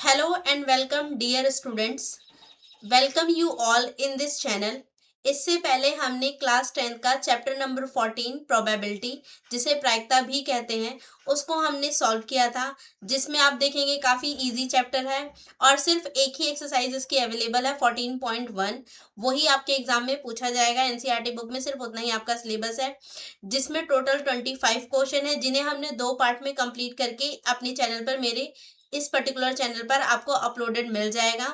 Hello and welcome dear students. Welcome you all in this channel. इससे पहले हमने class 10th का chapter number 14 probability, जिसे प्रायिकता भी कहते हैं, उसको हमने सॉल्व किया था, जिसमें आप देखेंगे काफ़ी इजी चैप्टर है और सिर्फ एक ही एक्सरसाइज इसकी अवेलेबल है 14.1। वही आपके एग्जाम में पूछा जाएगा। एनसीईआरटी बुक में सिर्फ उतना ही आपका सिलेबस है, जिसमें टोटल 25 क्वेश्चन है, जिन्हें हमने 2 पार्ट में कंप्लीट करके अपने चैनल पर, मेरे इस पर्टिकुलर चैनल पर आपको अपलोडेड मिल जाएगा।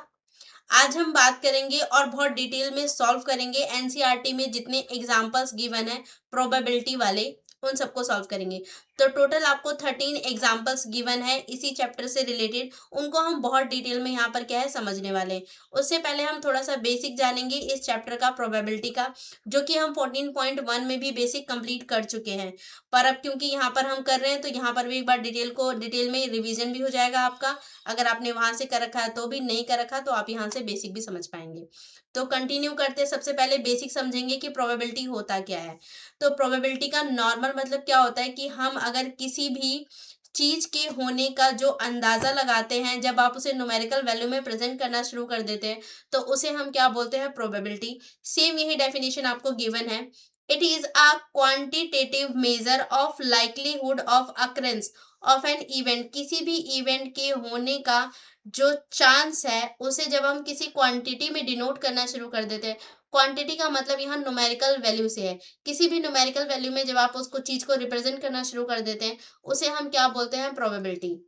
आज हम बात करेंगे और बहुत डिटेल में सॉल्व करेंगे एनसीईआरटी में जितने एग्जांपल्स गिवन है प्रोबेबिलिटी वाले, उन सबको सॉल्व करेंगे। तो टोटल आपको 13 एग्जांपल्स गिवन है इसी चैप्टर से रिलेटेड, उनको हम बहुत डिटेल में यहाँ पर क्या है समझने वाले हैं। उससे पहले हम थोड़ा सा बेसिक जानेंगे इस चैप्टर का, प्रोबेबिलिटी का, जो कि हम 14.1 में भी बेसिक कंप्लीट कर चुके हैं। पर अब क्योंकि यहाँ पर हम कर रहे हैं तो यहाँ पर भी एक बार डिटेल में रिविजन भी हो जाएगा आपका। अगर आपने वहां से कर रखा है तो भी, नहीं कर रखा तो आप यहाँ से बेसिक भी समझ पाएंगे। तो कंटिन्यू करते हैं। सबसे पहले बेसिक समझेंगे कि प्रोबेबिलिटी होता क्या है। तो प्रोबेबिलिटी का नॉर्मल मतलब क्या होता है कि हम अगर किसी भी चीज के होने का जो अंदाजा लगाते हैं, जब आप उसे न्यूमेरिकल वैल्यू में प्रेजेंट करना शुरू कर देते हैं, तो उसे हम क्या बोलते हैं, प्रोबेबिलिटी। सेम यही डेफिनेशन आपको गिवन है। It is a quantitative measure of likelihood of occurrence of an event. किसी भी इवेंट के होने का जो चांस है, उसे जब हम किसी क्वांटिटी में डिनोट करना शुरू कर देते हैं, क्वांटिटी का मतलब यहाँ न्यूमेरिकल वैल्यू से है। किसी भी न्यूमेरिकल वैल्यू में जब आप उसको चीज को रिप्रेजेंट करना शुरू कर देते हैं, उसे हम क्या बोलते हैं, प्रोबेबिलिटी।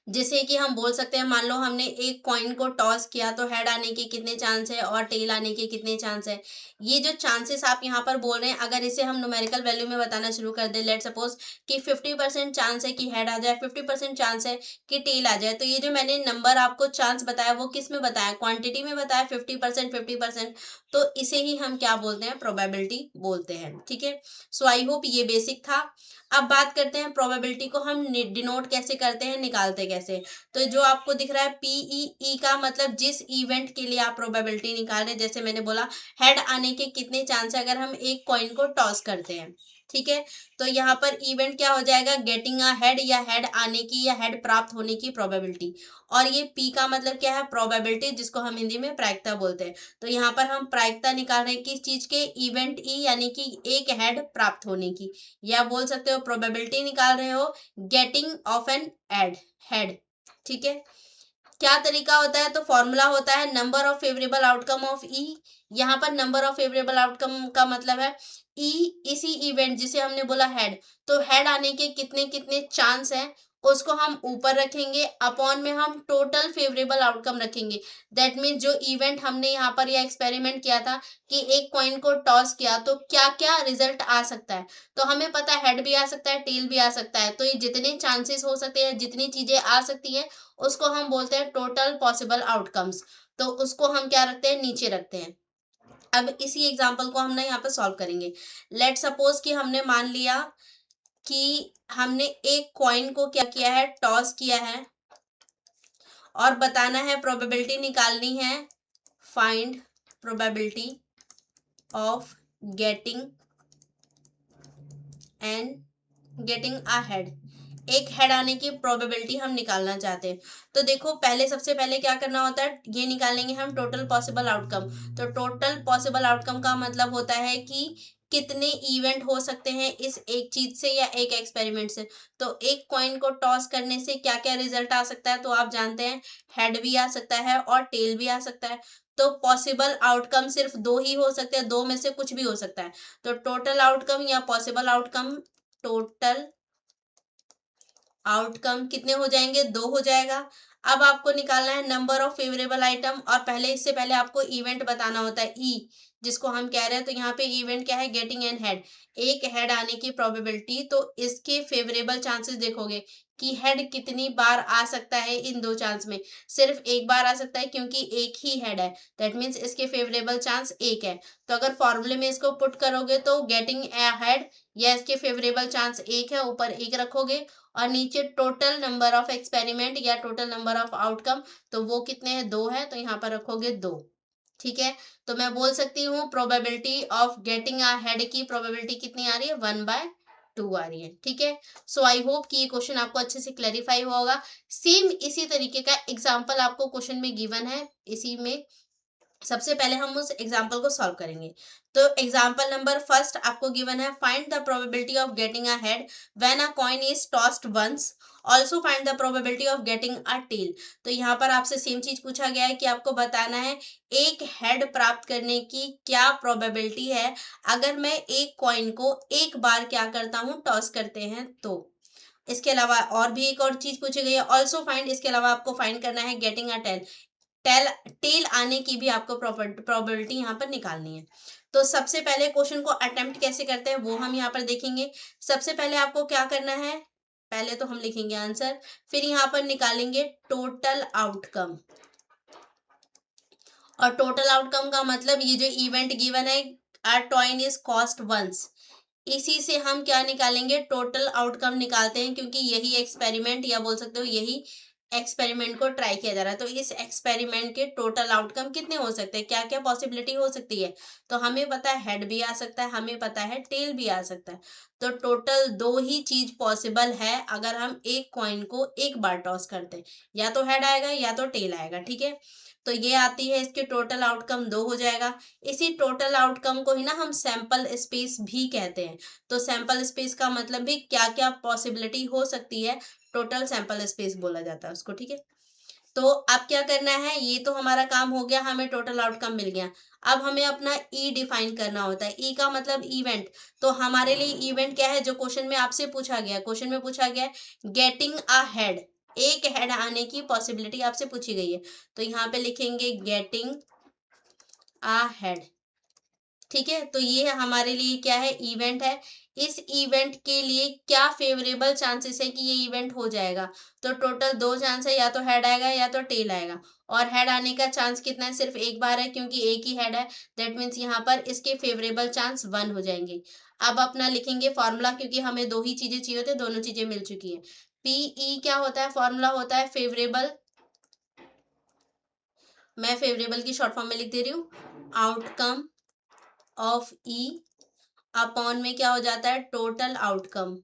जैसे कि हम बोल सकते हैं, मान लो हमने एक कॉइन को टॉस किया तो हेड आने के कितने चांस है और टेल आने के कितने चांस है। ये जो चांसेस आप यहाँ पर बोल रहे हैं, अगर इसे हम न्यूमेरिकल वैल्यू में बताना शुरू कर दें, लेट सपोज कि 50% चांस है कि हेड आ जाए, 50% चांस है कि टेल आ जाए, तो ये जो मैंने नंबर आपको चांस बताया वो किस में बताया, क्वांटिटी में बताया, 50% 50%। तो इसे ही हम क्या बोलते हैं, प्रोबेबिलिटी बोलते हैं। ठीक है, सो आई होप ये बेसिक था। अब बात करते हैं प्रोबेबिलिटी को हम डिनोट कैसे करते हैं, निकालते कैसे। तो जो आपको दिख रहा है पीई का मतलब जिस इवेंट के लिए आप प्रोबेबिलिटी निकाल रहे हैं, जैसे मैंने बोला हेड आने के कितने चांस है अगर हम एक कॉइन को टॉस करते हैं। ठीक है, तो यहाँ पर इवेंट क्या हो जाएगा, गेटिंग अ हेड, या हेड आने की या हेड प्राप्त होने की प्रोबेबिलिटी। और ये पी का मतलब क्या है, प्रोबेबिलिटी, जिसको हम हिंदी में प्रायिकता बोलते हैं। तो यहाँ पर हम प्रायिकता निकाल रहे हैं किस चीज के, इवेंट ई यानी कि एक हेड प्राप्त होने की, या बोल सकते हो प्रोबेबिलिटी निकाल रहे हो getting of an aid head. ठीक है, क्या तरीका होता है, तो फॉर्मूला होता है number of favourable outcome of E. यहाँ पर नंबर ऑफ फेवरेबल आउटकम का मतलब है ई, इसी इवेंट जिसे हमने बोला हेड, तो हेड आने के कितने कितने चांस हैं, उसको हम ऊपर रखेंगे, अपॉन में हम टोटल फेवरेबल आउटकम रखेंगे। दैट मीन्स जो इवेंट हमने यहाँ पर यह एक्सपेरिमेंट किया था कि एक कॉइन को टॉस किया तो क्या क्या रिजल्ट आ सकता है, तो हमें पता है हेड भी आ सकता है, टेल भी आ सकता है। तो ये जितने चांसेस हो सकते हैं, जितनी चीजें आ सकती हैं, उसको हम बोलते हैं टोटल पॉसिबल आउटकम्स। तो उसको हम क्या रखते हैं, नीचे रखते हैं। अब इसी एग्जांपल को हम ना यहाँ पे सॉल्व करेंगे। लेट सपोज कि हमने मान लिया कि हमने एक कॉइन को क्या किया है, टॉस किया है, और बताना है, प्रोबेबिलिटी निकालनी है, find probability of getting a head. एक हेड आने की प्रोबेबिलिटी हम निकालना चाहते हैं। तो देखो, पहले सबसे पहले क्या करना होता है, ये निकालेंगे हम टोटल पॉसिबल आउटकम। तो टोटल पॉसिबल आउटकम का मतलब होता है कि कितने इवेंट हो सकते हैं इस एक चीज से या एक एक्सपेरिमेंट से। तो एक कॉइन को टॉस करने से क्या क्या रिजल्ट आ सकता है, तो आप जानते हैं हेड भी आ सकता है और टेल भी आ सकता है। तो पॉसिबल आउटकम सिर्फ दो ही हो सकते हैं, दो में से कुछ भी हो सकता है। तो टोटल आउटकम या पॉसिबल आउटकम, टोटल आउटकम कितने हो जाएंगे, दो हो जाएगा। अब आपको निकालना है नंबर ऑफ फेवरेबल आइटम, और पहले इससे पहले आपको इवेंट बताना होता है ई, जिसको हम कह रहे हैं। तो यहाँ पे इवेंट क्या है, गेटिंग एन हेड, एक हेड आने की प्रोबेबिलिटी। तो इसके फेवरेबल चांसेस देखोगे कि हेड कितनी बार आ सकता है, इन दो चांस में सिर्फ एक बार आ सकता है, क्योंकि एक ही हेड है। दैट मीन्स इसके फेवरेबल चांस एक है। तो अगर फॉर्मूले में इसको पुट करोगे तो गेटिंग ए हेड, या इसके फेवरेबल चांस एक है, ऊपर एक रखोगे, और नीचे टोटल नंबर ऑफ एक्सपेरिमेंट या टोटल नंबर ऑफ आउटकम, तो वो कितने हैं, दो है, तो यहाँ पर रखोगे दो। ठीक है, तो मैं बोल सकती हूँ probability of getting a head की प्रोबेबिलिटी कितनी आ रही है, 1/2। 2 आ रही है, ठीक है। सो आई होप कि ये क्वेश्चन आपको अच्छे से क्लैरिफाई हुआ होगा। सेम इसी तरीके का एग्जाम्पल आपको क्वेश्चन में गिवन है, इसी में सबसे पहले हम उस एग्जाम्पल को सॉल्व करेंगे। तो एग्जाम्पल नंबर फर्स्ट आपको गिवन है, find the probability of getting a head when a coin is tossed once, also find the probability of getting a tail. तो यहाँ पर आपसे सेम चीज पूछा गया है कि आपको बताना है एक हेड प्राप्त करने की क्या प्रोबेबिलिटी है अगर मैं एक कॉइन को एक बार क्या करता हूँ, टॉस करते हैं तो। इसके अलावा और भी एक और चीज पूछी गई है, ऑल्सो फाइंड, इसके अलावा आपको फाइंड करना है getting a tail, tail tail आने की भी आपको प्रोबेबिलिटी यहाँ पर निकालनी है। तो सबसे पहले क्वेश्चन को अटेम्प्ट कैसे करते हैं वो हम यहाँ पर देखेंगे। सबसे पहले आपको क्या करना है, पहले तो हम लिखेंगे आंसर, फिर यहाँ पर निकालेंगे टोटल आउटकम। और टोटल आउटकम का मतलब ये जो इवेंट गिवन है, आर टॉइन इज कॉस्ट वंस, इसी से हम क्या निकालेंगे, टोटल आउटकम निकालते हैं, क्योंकि यही एक्सपेरिमेंट या बोल सकते हो यही एक्सपेरिमेंट को ट्राई किया जा रहा है। तो इस एक्सपेरिमेंट के टोटल आउटकम कितने हो सकते हैं, क्या क्या पॉसिबिलिटी हो सकती है। तो हमें पता है हेड भी आ सकता है, हमें पता है टेल भी आ सकता है। तो टोटल दो ही चीज पॉसिबल है अगर हम एक कॉइन को एक बार टॉस करते हैं, या तो हेड आएगा या तो टेल आएगा, ठीक है। तो ये आती है, इसके टोटल आउटकम 2 हो जाएगा। इसी टोटल आउटकम को ही ना हम सैंपल स्पेस भी कहते हैं। तो सैंपल स्पेस का मतलब भी क्या क्या पॉसिबिलिटी हो सकती है, टोटल सैंपल स्पेस बोला जाता है उसको, ठीक है। तो अब क्या करना है, ये तो हमारा काम हो गया, हमें टोटल आउटकम मिल गया। अब हमें अपना ई डिफाइन करना होता है। ई का मतलब इवेंट। तो हमारे लिए इवेंट क्या है, जो क्वेश्चन में आपसे पूछा गया, क्वेश्चन में पूछा गया गेटिंग अ हेड, एक हेड आने की पॉसिबिलिटी आपसे पूछी गई है। तो यहाँ पे लिखेंगे गेटिंग अ हेड, ठीक है। तो ये हमारे लिए क्या है, इवेंट है। इस इवेंट के लिए क्या फेवरेबल चांसेस है कि ये इवेंट हो जाएगा। तो टोटल 2 चांस है, या तो हेड आएगा या तो टेल आएगा। और हेड आने का चांस कितना है, सिर्फ एक बार है, क्योंकि एक ही हेड है। दैट मीन्स यहाँ पर इसके फेवरेबल चांस 1 हो जाएंगे। अब अपना लिखेंगे फॉर्मूला, क्योंकि हमें 2 ही चीजें चाहिए होती है, दोनों चीजें मिल चुकी है। पीई क्या होता है, फॉर्मूला होता है फेवरेबल, मैं फेवरेबल की शॉर्ट फॉर्म में लिख दे रही हूँ, आउटकम ऑफ ई अपॉन में क्या हो जाता है, टोटल आउटकम।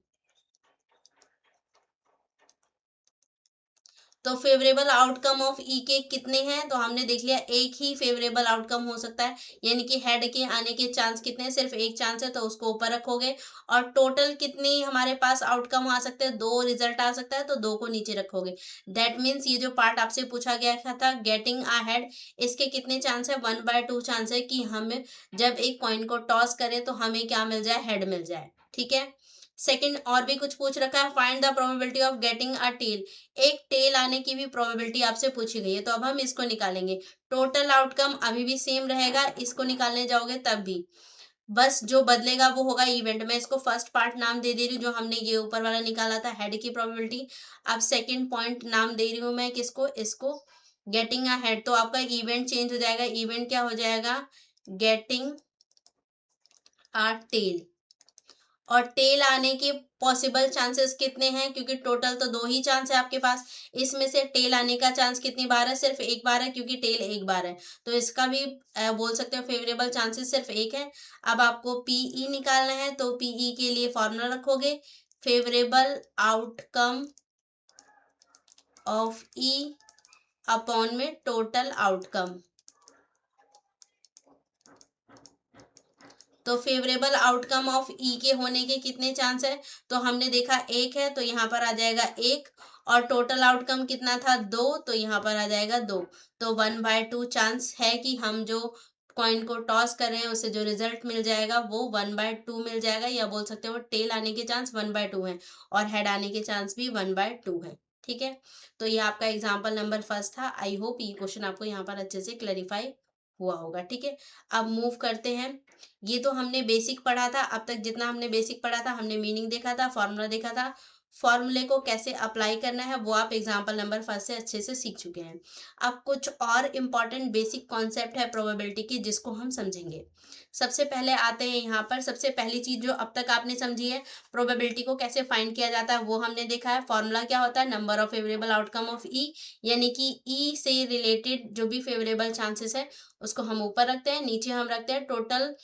तो फेवरेबल आउटकम ऑफ ई के कितने हैं, तो हमने देख लिया एक ही फेवरेबल आउटकम हो सकता है, यानी कि हेड के आने के चांस कितने हैं, सिर्फ एक चांस है, तो उसको ऊपर रखोगे। और टोटल कितने हमारे पास आउटकम आ सकते हैं, 2 रिजल्ट आ सकता है, तो 2 को नीचे रखोगे। दैट मीन्स ये जो पार्ट आपसे पूछा गया था गेटिंग अ हेड, इसके कितने चांस है, 1/2 चांस है कि हम जब एक कॉइन को टॉस करें तो हमें क्या मिल जाए, हेड मिल जाए, ठीक है। सेकंड और भी कुछ पूछ रखा है, find the probability of getting a tail, एक टेल आने की भी प्रोबेबिलिटी आपसे पूछी गई है। तो अब हम इसको निकालेंगे। टोटल आउटकम अभी भी सेम रहेगा, इसको निकालने जाओगे तब भी, बस जो बदलेगा वो होगा इवेंट। मैं इसको फर्स्ट पार्ट नाम दे रही हूँ, जो हमने ये ऊपर वाला निकाला था हेड की प्रोबेबिलिटी। अब सेकंड पॉइंट नाम दे रही हूँ मैं किसको, इसको गेटिंग अ हेड। तो आपका इवेंट चेंज हो जाएगा, इवेंट क्या हो जाएगा, गेटिंग अ टेल। और टेल आने के पॉसिबल चांसेस कितने हैं, क्योंकि टोटल तो 2 ही चांस है आपके पास, इसमें से टेल आने का चांस कितनी बार है, सिर्फ एक बार है, क्योंकि टेल एक बार है। तो इसका भी बोल सकते हो फेवरेबल चांसेस सिर्फ एक है। अब आपको पीई निकालना है, तो पीई के लिए फॉर्मूला रखोगे, favourable outcome of E upon में टोटल आउटकम। तो फेवरेबल आउटकम ऑफ ई के होने के कितने चांस है, तो हमने देखा एक है, तो यहाँ पर आ जाएगा एक। और टोटल आउटकम कितना था, 2, तो यहाँ पर आ जाएगा 2। तो 1/2 चांस है कि हम जो कॉइन को टॉस कर रहे हैं उसे जो रिजल्ट मिल जाएगा वो 1/2 मिल जाएगा, या बोल सकते हो टेल आने के चांस 1/2 है, और हेड आने के चांस भी 1/2 है, ठीक है। तो ये आपका एग्जाम्पल नंबर फर्स्ट था। आई होप ये क्वेश्चन आपको यहाँ पर अच्छे से क्लैरिफाई हुआ होगा, ठीक है। अब मूव करते हैं। ये तो हमने बेसिक पढ़ा था, अब तक जितना हमने बेसिक पढ़ा था, हमने मीनिंग देखा था, फॉर्मूला देखा था, फॉर्मूले को कैसे अप्लाई करना है वो आप एग्जाम्पल नंबर फर्स्ट से अच्छे से सीख चुके हैं। अब कुछ और इम्पॉर्टेंट बेसिक कॉन्सेप्ट है प्रोबेबिलिटी की, जिसको हम समझेंगे। सबसे पहले आते हैं यहाँ पर, सबसे पहली चीज जो अब तक आपने समझी है, प्रोबेबिलिटी को कैसे फाइंड किया जाता है वो हमने देखा है। फॉर्मूला क्या होता है, number of favourable outcome of E, यानी कि ई से रिलेटेड जो भी फेवरेबल चांसेस है उसको हम ऊपर रखते हैं, नीचे हम रखते हैं total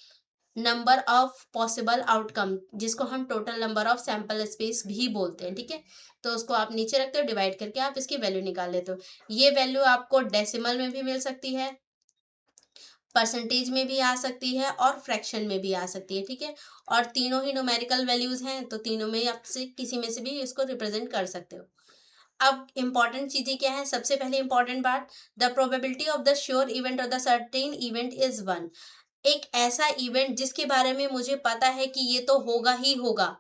number of possible outcome, जिसको हम total number of sample space भी बोलते हैं, ठीक है। तो उसको आप नीचे रखते हो, डिवाइड करके आप इसकी वैल्यू निकाल लेते हो। ये वैल्यू आपको डेसिमल में भी मिल सकती है, परसेंटेज में भी आ सकती है और फ्रैक्शन में भी आ सकती है, ठीक है। और तीनों ही न्यूमेरिकल वैल्यूज हैं, तो तीनों में आपसे किसी में से भी इसको रिप्रेजेंट कर सकते हो। अब इंपॉर्टेंट चीजें क्या है, सबसे पहले इंपॉर्टेंट बात, the probability of the sure event और द सर्टेन इवेंट इज 1। एक ऐसा इवेंट जिसके बारे में मुझे पता है कि ये तो होगा ही होगा,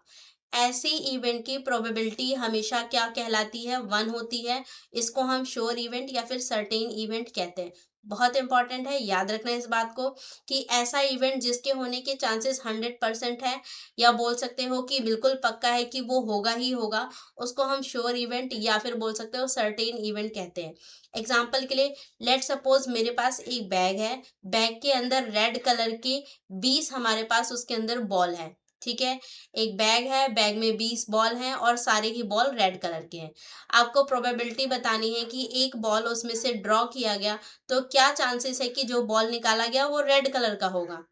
ऐसे इवेंट की प्रोबेबिलिटी हमेशा क्या कहलाती है, 1 होती है। इसको हम श्योर इवेंट या फिर सर्टेन इवेंट कहते हैं। बहुत इंपॉर्टेंट है, याद रखना इस बात को कि ऐसा इवेंट जिसके होने के चांसेस 100% है, या बोल सकते हो कि बिल्कुल पक्का है कि वो होगा ही होगा, उसको हम श्योर इवेंट या फिर बोल सकते हो सर्टेन इवेंट कहते हैं। एग्जाम्पल के लिए, लेट सपोज मेरे पास एक बैग है, बैग के अंदर रेड कलर के 20 हमारे पास उसके अंदर बॉल है, ठीक है। एक बैग है, बैग में 20 बॉल हैं और सारे ही बॉल रेड कलर के हैं। आपको प्रोबेबिलिटी बतानी है कि एक बॉल उसमें से ड्रॉ किया गया, तो क्या चांसेस है कि जो बॉल निकाला गया वो रेड कलर का होगा।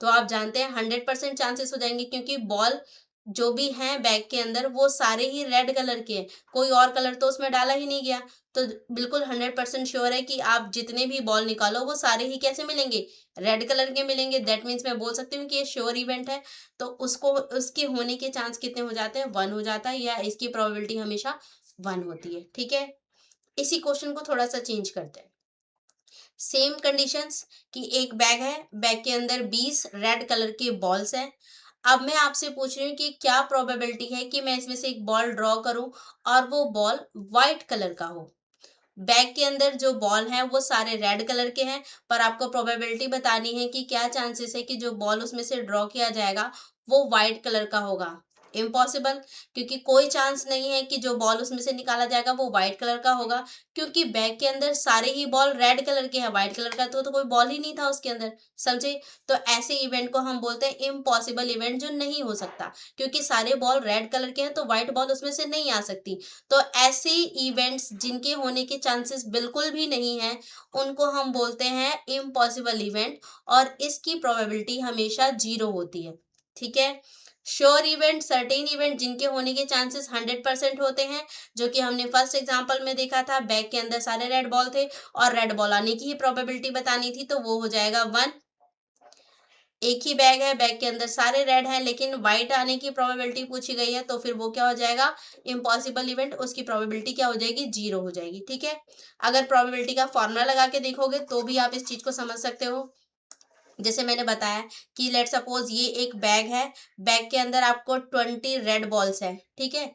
तो आप जानते हैं 100% चांसेस हो जाएंगे, क्योंकि बॉल जो भी हैं बैग के अंदर वो सारे ही रेड कलर के हैं, कोई और कलर तो उसमें डाला ही नहीं गया। तो बिल्कुल 100% श्योर है कि आप जितने भी बॉल निकालो वो सारे ही कैसे मिलेंगे, रेड कलर के मिलेंगे। दैट मीन्स मैं बोल सकती हूँ कि ये श्योर इवेंट है। तो उसको उसके होने के चांस कितने हो जाते हैं, 1 हो जाता है, या इसकी प्रोबेबिलिटी हमेशा 1 होती है, ठीक है। इसी क्वेश्चन को थोड़ा सा चेंज करते हैं। सेम कंडीशंस कि एक बैग है, बैग के अंदर 20 रेड कलर के बॉल्स हैं। अब मैं आपसे पूछ रही हूँ कि क्या प्रोबेबिलिटी है कि मैं इसमें से एक बॉल ड्रॉ करूं और वो बॉल वाइट कलर का हो। बैग के अंदर जो बॉल है वो सारे रेड कलर के हैं, पर आपको प्रोबेबिलिटी बतानी है कि क्या चांसेस है कि जो बॉल उसमें से ड्रॉ किया जाएगा वो वाइट कलर का होगा। इम्पॉसिबल, क्योंकि कोई चांस नहीं है कि जो बॉल उसमें से निकाला जाएगा वो व्हाइट कलर का होगा, क्योंकि बैग के अंदर सारे ही बॉल रेड कलर के हैं, व्हाइट कलर का तो कोई बॉल ही नहीं था उसके अंदर, समझे। तो ऐसे इवेंट को हम बोलते हैं इम्पॉसिबल इवेंट, जो नहीं हो सकता, क्योंकि सारे बॉल रेड कलर के हैं तो व्हाइट बॉल उसमें से नहीं आ सकती। तो ऐसे इवेंट्स जिनके होने के चांसेस बिल्कुल भी नहीं है, उनको हम बोलते हैं इम्पॉसिबल इवेंट, और इसकी प्रोबेबिलिटी हमेशा 0 होती है, ठीक है। श्योर इवेंट, सर्टेन इवेंट जिनके होने के चांसेस 100% होते हैं, जो कि हमने फर्स्ट एग्जांपल में देखा था, बैग के अंदर सारे रेड बॉल थे और रेड बॉल आने की ही प्रोबेबिलिटी बतानी थी, तो वो हो जाएगा 1। एक ही बैग है, बैग के अंदर सारे रेड हैं लेकिन व्हाइट आने की प्रोबेबिलिटी पूछी गई है, तो फिर वो क्या हो जाएगा, इम्पॉसिबल इवेंट, उसकी प्रोबेबिलिटी क्या हो जाएगी, 0 हो जाएगी, ठीक है। अगर प्रोबेबिलिटी का फॉर्मूला लगा के देखोगे तो भी आप इस चीज को समझ सकते हो। जैसे मैंने बताया कि लेट सपोज ये एक बैग है, बैग के अंदर आपको 20 रेड बॉल्स है, ठीक है,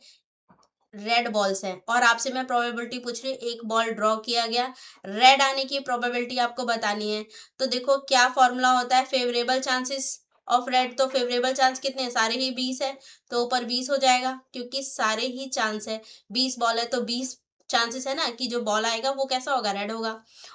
रेड बॉल्स हैं, और आपसे मैं प्रोबेबिलिटी पूछ रही हूँ, एक बॉल ड्रॉ किया गया, रेड आने की प्रोबेबिलिटी आपको बतानी है। तो देखो क्या फॉर्मूला होता है, फेवरेबल चांसेस ऑफ रेड, तो फेवरेबल चांस कितने हैं, सारे ही 20 है, तो ऊपर 20 हो जाएगा, क्योंकि सारे ही चांस है, 20 बॉल है तो 20 चांसेस है ना कि जो बॉल आएगा वो कैसा होगा, रेड होगा।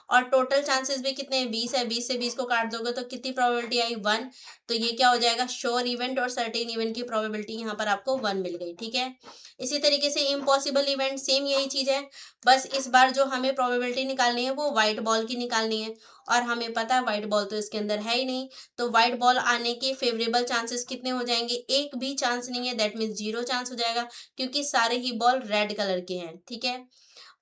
और टोटल चांसेस भी कितने हैं, 20 है, 20 से 20 को काट दोगे तो कितनी प्रोबेबिलिटी आई, 1। तो ये क्या हो जाएगा, श्योर इवेंट और सर्टेन इवेंट की प्रोबेबिलिटी यहाँ पर आपको 1 मिल गई, ठीक है। इसी तरीके से इम्पॉसिबल इवेंट, सेम यही चीज है, बस इस बार जो हमें प्रोबेबिलिटी निकालनी है वो व्हाइट बॉल की निकालनी है, और हमें पता है व्हाइट बॉल तो इसके अंदर है ही नहीं। तो व्हाइट बॉल आने के फेवरेबल चांसेस कितने हो जाएंगे, एक भी चांस नहीं है, दैट मीन्स 0 चांस हो जाएगा, क्योंकि सारे ही बॉल रेड कलर के हैं, ठीक है।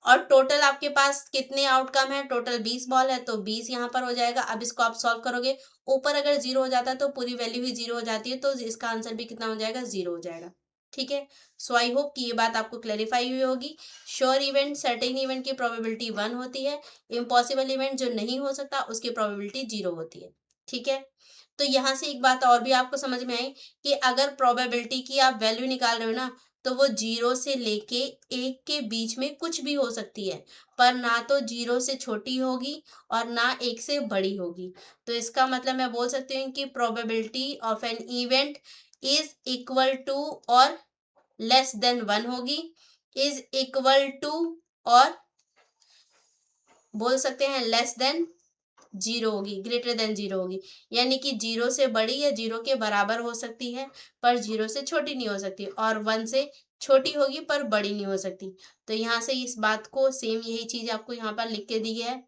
और टोटल आपके पास कितने आउटकम है, टोटल 20 बॉल है, तो 20 यहाँ पर हो जाएगा। अब इसको आप सॉल्व करोगे, ऊपर अगर 0 हो जाता है तो पूरी वैल्यू ही 0 हो जाती है, तो इसका आंसर भी कितना हो जाएगा, 0 हो जाएगा, ठीक है। सो आई होप कि ये बात आपको क्लैरिफाई हुई होगी। श्योर इवेंट, सर्टेन इवेंट की प्रोबेबिलिटी 1 होती है, इम्पॉसिबल इवेंट जो नहीं हो सकता उसकी प्रोबेबिलिटी 0 होती है, ठीक है। तो यहाँ से एक बात और भी आपको समझ में आई कि अगर प्रोबेबिलिटी की आप वैल्यू निकाल रहे हो ना, तो वो 0 से लेके 1 के बीच में कुछ भी हो सकती है, पर ना तो 0 से छोटी होगी और ना 1 से बड़ी होगी। तो इसका मतलब मैं बोल सकती हूँ कि probability of an event is equal to और लेस देन 1 होगी, इज इक्वल टू और बोल सकते हैं लेस देन 0 होगी, ग्रेटर देन 0 होगी। यानी कि 0 से बड़ी या 0 के बराबर हो सकती है, पर 0 से छोटी नहीं हो सकती, और 1 से छोटी होगी पर बड़ी नहीं हो सकती। तो यहाँ से इस बात को, सेम यही चीज आपको यहाँ पर लिख के दी है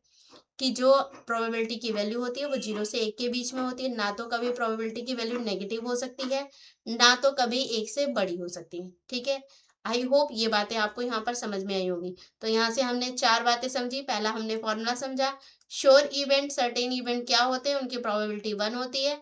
कि जो प्रोबेबिलिटी की वैल्यू होती है वो 0 से 1 के बीच में होती है, ना तो कभी प्रोबेबिलिटी की वैल्यू नेगेटिव हो सकती है, ना तो कभी 1 से बड़ी हो सकती है। ठीक है, आई होप ये बातें आपको यहाँ पर समझ में आई होगी। तो यहाँ से हमने 4 बातें समझी। पहला हमने फॉर्मूला समझा, श्योर इवेंट, सर्टेन इवेंट क्या होते हैं, उनकी प्रोबेबिलिटी 1 होती है।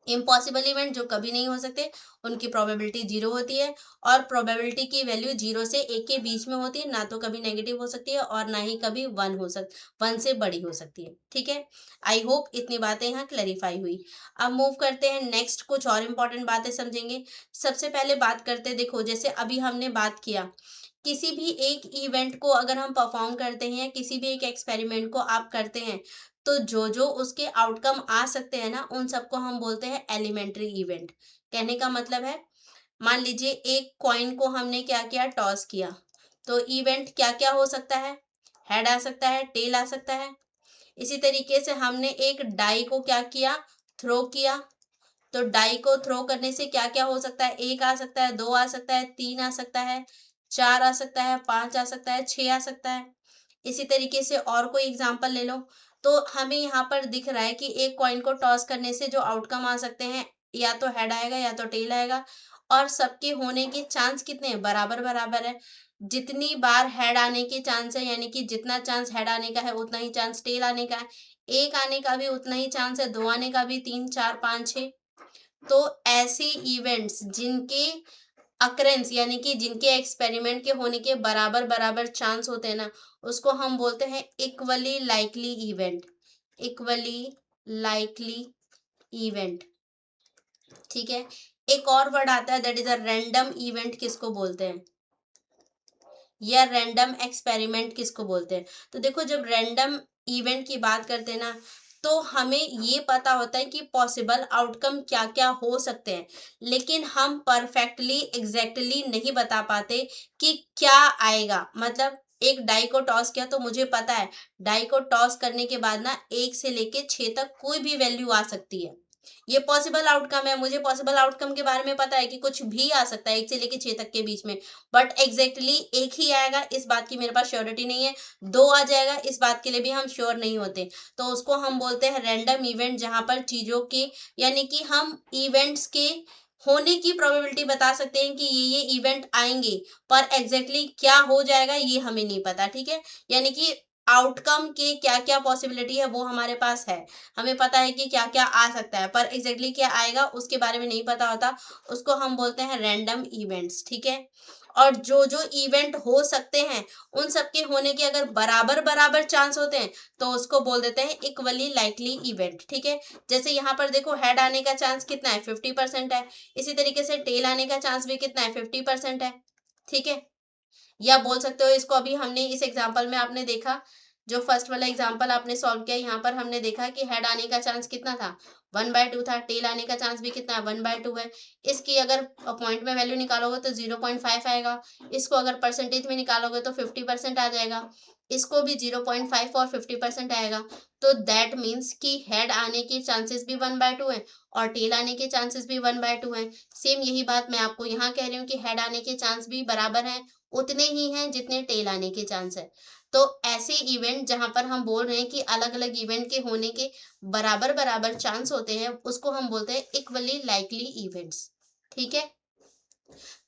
इम्पॉसिबल इवेंट जो कभी नहीं हो सकते, उनकी प्रोबेबिलिटी 0 होती है, और प्रोबेबिलिटी की वैल्यू 0 से 1 के बीच में होती है, ना तो कभी नेगेटिव हो सकती है और ना ही कभी 1 से बड़ी हो सकती है। ठीक है, आई होप इतनी बातें यहाँ क्लैरिफाई हुई। अब मूव करते हैं नेक्स्ट, कुछ और इम्पोर्टेंट बातें समझेंगे। सबसे पहले बात करते हैं, देखो जैसे अभी हमने बात किया, किसी भी एक इवेंट को अगर हम परफॉर्म करते हैं, किसी भी एक एक्सपेरिमेंट को आप करते हैं, तो जो जो उसके आउटकम आ सकते हैं ना, उन सबको हम बोलते हैं एलिमेंट्री इवेंट। कहने का मतलब है, मान लीजिए एक कॉइन को हमने क्या किया, टॉस किया, तो इवेंट क्या क्या हो सकता है, हेड आ सकता है, टेल आ सकता है। इसी तरीके से हमने एक डाई को क्या किया, थ्रो किया, तो डाई को थ्रो करने से क्या क्या हो सकता है, 1 आ सकता है, 2 आ सकता है, 3 आ सकता है, 4 आ सकता है, 5 आ सकता है, 6 आ सकता है। इसी तरीके से और कोई एग्जांपल ले लो, तो हमें यहाँ पर दिख रहा है कि एक कॉइन को टॉस करने से जो आउटकम आ सकते हैं, या तो हेड आएगा या तो टेल आएगा, और सबके होने के चांस कितने हैं, बराबर बराबर है। जितनी बार हेड आने के चांस है, यानी कि जितना चांस हेड आने का है उतना ही चांस टेल आने का है, 1 आने का भी उतना ही चांस है, 2 आने का भी, 3 4 5 6। तो ऐसे इवेंट्स जिनके अकरेंस यानी कि जिनके एक्सपेरिमेंट के होने के बराबर बराबर चांस होते हैं ना, उसको हम बोलते हैं equally likely event. Equally likely event, ठीक है। एक और वर्ड आता है, that is a random event, किसको बोलते हैं, या रैंडम एक्सपेरिमेंट किसको बोलते हैं। तो देखो, जब रैंडम इवेंट की बात करते हैं ना, तो हमें ये पता होता है कि पॉसिबल आउटकम क्या क्या हो सकते हैं, लेकिन हम परफेक्टली एग्जैक्टली नहीं बता पाते कि क्या आएगा। मतलब एक डाई को टॉस किया, तो मुझे पता है डाई को टॉस करने के बाद ना 1 से लेके 6 तक कोई भी वैल्यू आ सकती है, ये पॉसिबल आउटकम है। मुझे पॉसिबल आउटकम के बारे में पता है कि कुछ भी आ सकता है 1 से लेके 6 तक के बीच में, बट एग्जैक्टली एक ही आएगा इस बात की मेरे पास श्योरिटी नहीं है, 2 आ जाएगा इस बात के लिए भी हम श्योर नहीं होते। तो उसको हम बोलते हैं रैंडम इवेंट, जहां पर चीजों के यानी कि हम इवेंट्स के होने की प्रोबेबिलिटी बता सकते हैं कि ये इवेंट आएंगे, पर एग्जैक्टली क्या हो जाएगा ये हमें नहीं पता। ठीक है, यानी कि आउटकम के क्या क्या पॉसिबिलिटी है वो हमारे पास है, हमें पता है कि क्या क्या आ सकता है, पर एग्जैक्टली क्या आएगा उसके बारे में नहीं पता होता, उसको हम बोलते हैं रैंडम इवेंट्स। ठीक है, और जो जो इवेंट हो सकते हैं उन सबके होने के अगर बराबर बराबर चांस होते हैं, तो उसको बोल देते हैं इक्वली लाइकली इवेंट। ठीक है, जैसे यहाँ पर देखो, हेड आने का चांस कितना है, 50% है। इसी तरीके से टेल आने का चांस भी कितना है, 50% है। ठीक है, या बोल सकते हो इसको, अभी हमने इस एग्जांपल में आपने देखा, जो फर्स्ट वाला एग्जांपल आपने सॉल्व किया, यहाँ पर हमने देखा कि हेड आने का चांस कितना था, 1/2 था, टेल आने का चांस भी कितना है, 1/2 है। इसकी अगर पॉइंट में वैल्यू निकालोगे तो 0.5 आएगा, इसको अगर परसेंटेज में निकालोगे तो 50% आ जाएगा, इसको भी 0.5 और 50% आएगा। तो दैट मीन्स कि हेड आने के चांसेस भी 1/2 है और टेल आने के चांसेस भी 1/2 है। सेम यही बात मैं आपको यहाँ कह रही हूँ कि हेड आने के चांस भी बराबर हैं, उतने ही हैं जितने टेल आने के चांस है। तो ऐसे इवेंट जहां पर हम बोल रहे हैं कि अलग अलग इवेंट के होने के बराबर बराबर चांस होते हैं, उसको हम बोलते हैं इक्वली लाइकली इवेंट्स। ठीक है,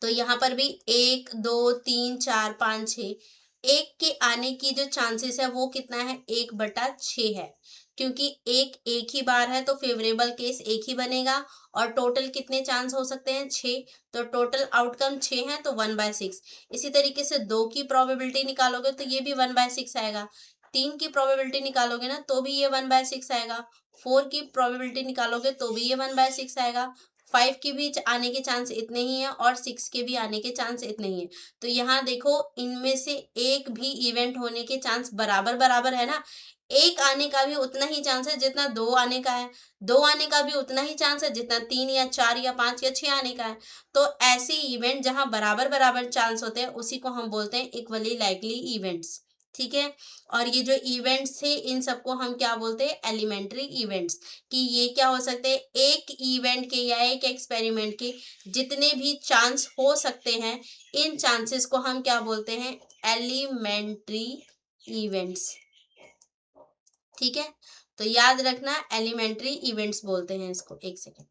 तो यहाँ पर भी 1 2 3 4 5 6, एक के आने की जो चांसेस है वो कितना है, 1/6 है, क्योंकि एक ही बार है तो फेवरेबल केस एक ही बनेगा, और टोटल कितने चांस हो सकते हैं, 6, तो टोटल आउटकम 6 है तो 1/6। इसी तरीके से 2 की प्रोबेबिलिटी निकालोगे तो ये भी 1/6 आएगा, 3 की प्रोबेबिलिटी निकालोगे ना तो भी ये 1/6 आएगा, 4 की प्रोबेबिलिटी निकालोगे तो भी ये 1/6 आएगा, 5 के भी आने के चांस इतने ही हैं और 6 के भी आने के चांस इतने ही हैं। तो यहाँ देखो, इनमें से एक भी इवेंट होने के चांस बराबर बराबर है ना, एक आने का भी उतना ही चांस है जितना 2 आने का है, 2 आने का भी उतना ही चांस है जितना 3 या 4 या 5 या 6 आने का है। तो ऐसे इवेंट जहां बराबर बराबर चांस होते हैं उसी को हम बोलते हैं इक्वली लाइकली इवेंट्स। ठीक है, और ये जो इवेंट्स थे इन सबको हम क्या बोलते हैं, एलिमेंट्री इवेंट्स। कि ये क्या हो सकते हैं, एक इवेंट के या एक एक्सपेरिमेंट के जितने भी चांस हो सकते हैं, इन चांसेस को हम क्या बोलते हैं, एलिमेंट्री इवेंट्स। ठीक है, तो याद रखना एलिमेंट्री इवेंट्स बोलते हैं इसको। एक सेकेंड,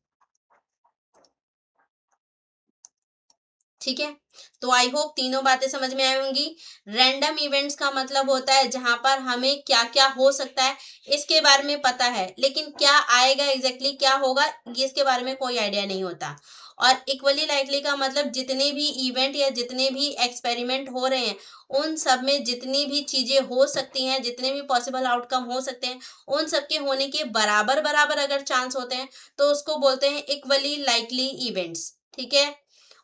ठीक है। तो आई होप तीनों बातें समझ में आई होंगी। रैंडम इवेंट्स का मतलब होता है जहां पर हमें क्या क्या हो सकता है इसके बारे में पता है, लेकिन क्या आएगा एग्जैक्टली क्या होगा ये इसके बारे में कोई आइडिया नहीं होता। और इक्वली लाइकली का मतलब जितने भी इवेंट या जितने भी एक्सपेरिमेंट हो रहे हैं उन सब में जितनी भी चीजें हो सकती हैं, जितने भी पॉसिबल आउटकम हो सकते हैं, उन सब के होने के बराबर बराबर अगर चांस होते हैं तो उसको बोलते हैं इक्वली लाइकली इवेंट्स। ठीक है,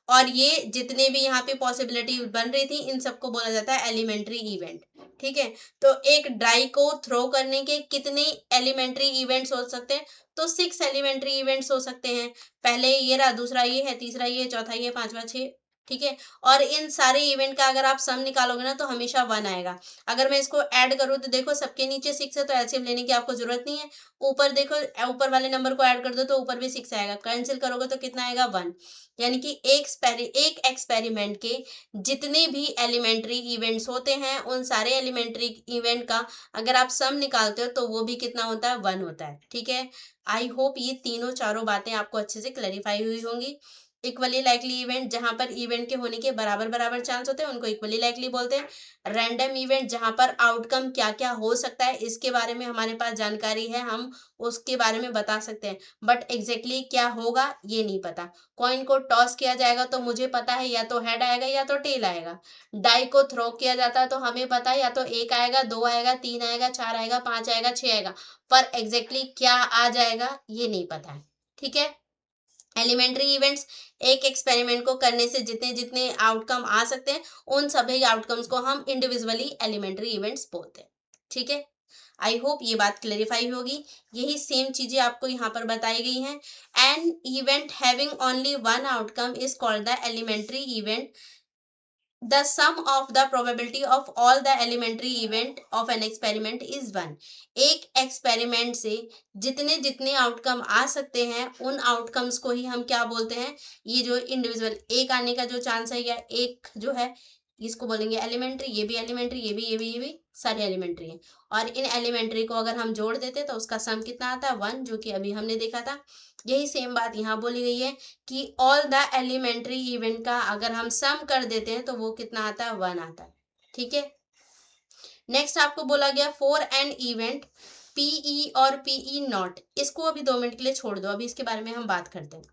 और ये जितने भी यहाँ पे पॉसिबिलिटी बन रही थी इन सबको बोला जाता है एलिमेंट्री इवेंट। ठीक है, तो एक डाई को थ्रो करने के कितने एलिमेंट्री इवेंट्स हो सकते हैं? तो 6 एलिमेंट्री इवेंट्स हो सकते हैं। पहले ये रहा, दूसरा ये है, तीसरा ये, चौथा ये, पांचवा 6। ठीक है, और इन सारे इवेंट का अगर आप सम निकालोगे ना तो हमेशा 1 आएगा। अगर मैं इसको ऐड करूँ तो देखो सबके नीचे 6 है तो एलसीएम लेने की आपको जरूरत नहीं है। ऊपर देखो, ऊपर वाले नंबर को ऐड कर दो तो ऊपर भी 6 आएगा, कैंसिल करोगे तो कितना आएगा 1। यानी कि एक एक्सपेरिमेंट के जितने भी एलिमेंट्री इवेंट्स होते हैं उन सारे एलिमेंट्री इवेंट का अगर आप सम निकालते हो तो वो भी कितना होता है? 1 होता है। ठीक है, आई होप ये तीनों चारों बातें आपको अच्छे से क्लैरिफाई हुई होंगी। इक्वली लाइकली इवेंट जहां पर इवेंट के होने के बराबर बराबर चांस होते हैं उनको इक्वली लाइकली बोलते हैं। रैंडम इवेंट जहां पर आउटकम क्या क्या हो सकता है इसके बारे में हमारे पास जानकारी है, हम उसके बारे में बता सकते हैं, बट एग्जैक्टली क्या होगा ये नहीं पता। कॉइन को टॉस किया जाएगा तो मुझे पता है या तो हेड आएगा या तो टेल आएगा। डाई को थ्रो किया जाता है तो हमें पता है या तो 1 आएगा, 2 आएगा, 3 आएगा, 4 आएगा, 5 आएगा, 6 आएगा, पर एग्जैक्टली क्या आ जाएगा ये नहीं पता है। ठीक है, एलिमेंट्री इवेंट्स एक एक्सपेरिमेंट को करने से जितने जितने आउटकम आ सकते हैं उन सभी आउटकम्स को हम इंडिविजुअली एलिमेंट्री इवेंट्स बोलते हैं। ठीक है, आई होप ये बात क्लेरिफाई होगी। यही सेम चीजें आपको यहाँ पर बताई गई हैं। An event having only one outcome is called the elementary event. The sum of the probability of all the elementary event of an experiment is 1। एक एक्सपेरिमेंट से जितने जितने आउटकम आ सकते हैं उन आउटकम्स को ही हम क्या बोलते हैं? ये जो इंडिविजुअल एक आने का जो चांस है या एक जो है इसको बोलेंगे एलिमेंट्री, ये भी एलिमेंट्री, ये भी, ये भी, ये भी सारे एलिमेंट्री हैं। और इन एलिमेंट्री को अगर हम जोड़ देते तो उसका सम कितना आता है? 1, जो कि अभी हमने देखा था। यही सेम बात यहाँ बोली गई है कि ऑल द एलिमेंट्री इवेंट का अगर हम सम कर देते हैं तो वो कितना आता है? 1 आता है। ठीक है, नेक्स्ट आपको बोला गया फॉर एन इवेंट पीई और पीई नॉट, इसको अभी 2 मिनट के लिए छोड़ दो, अभी इसके बारे में हम बात करते हैं।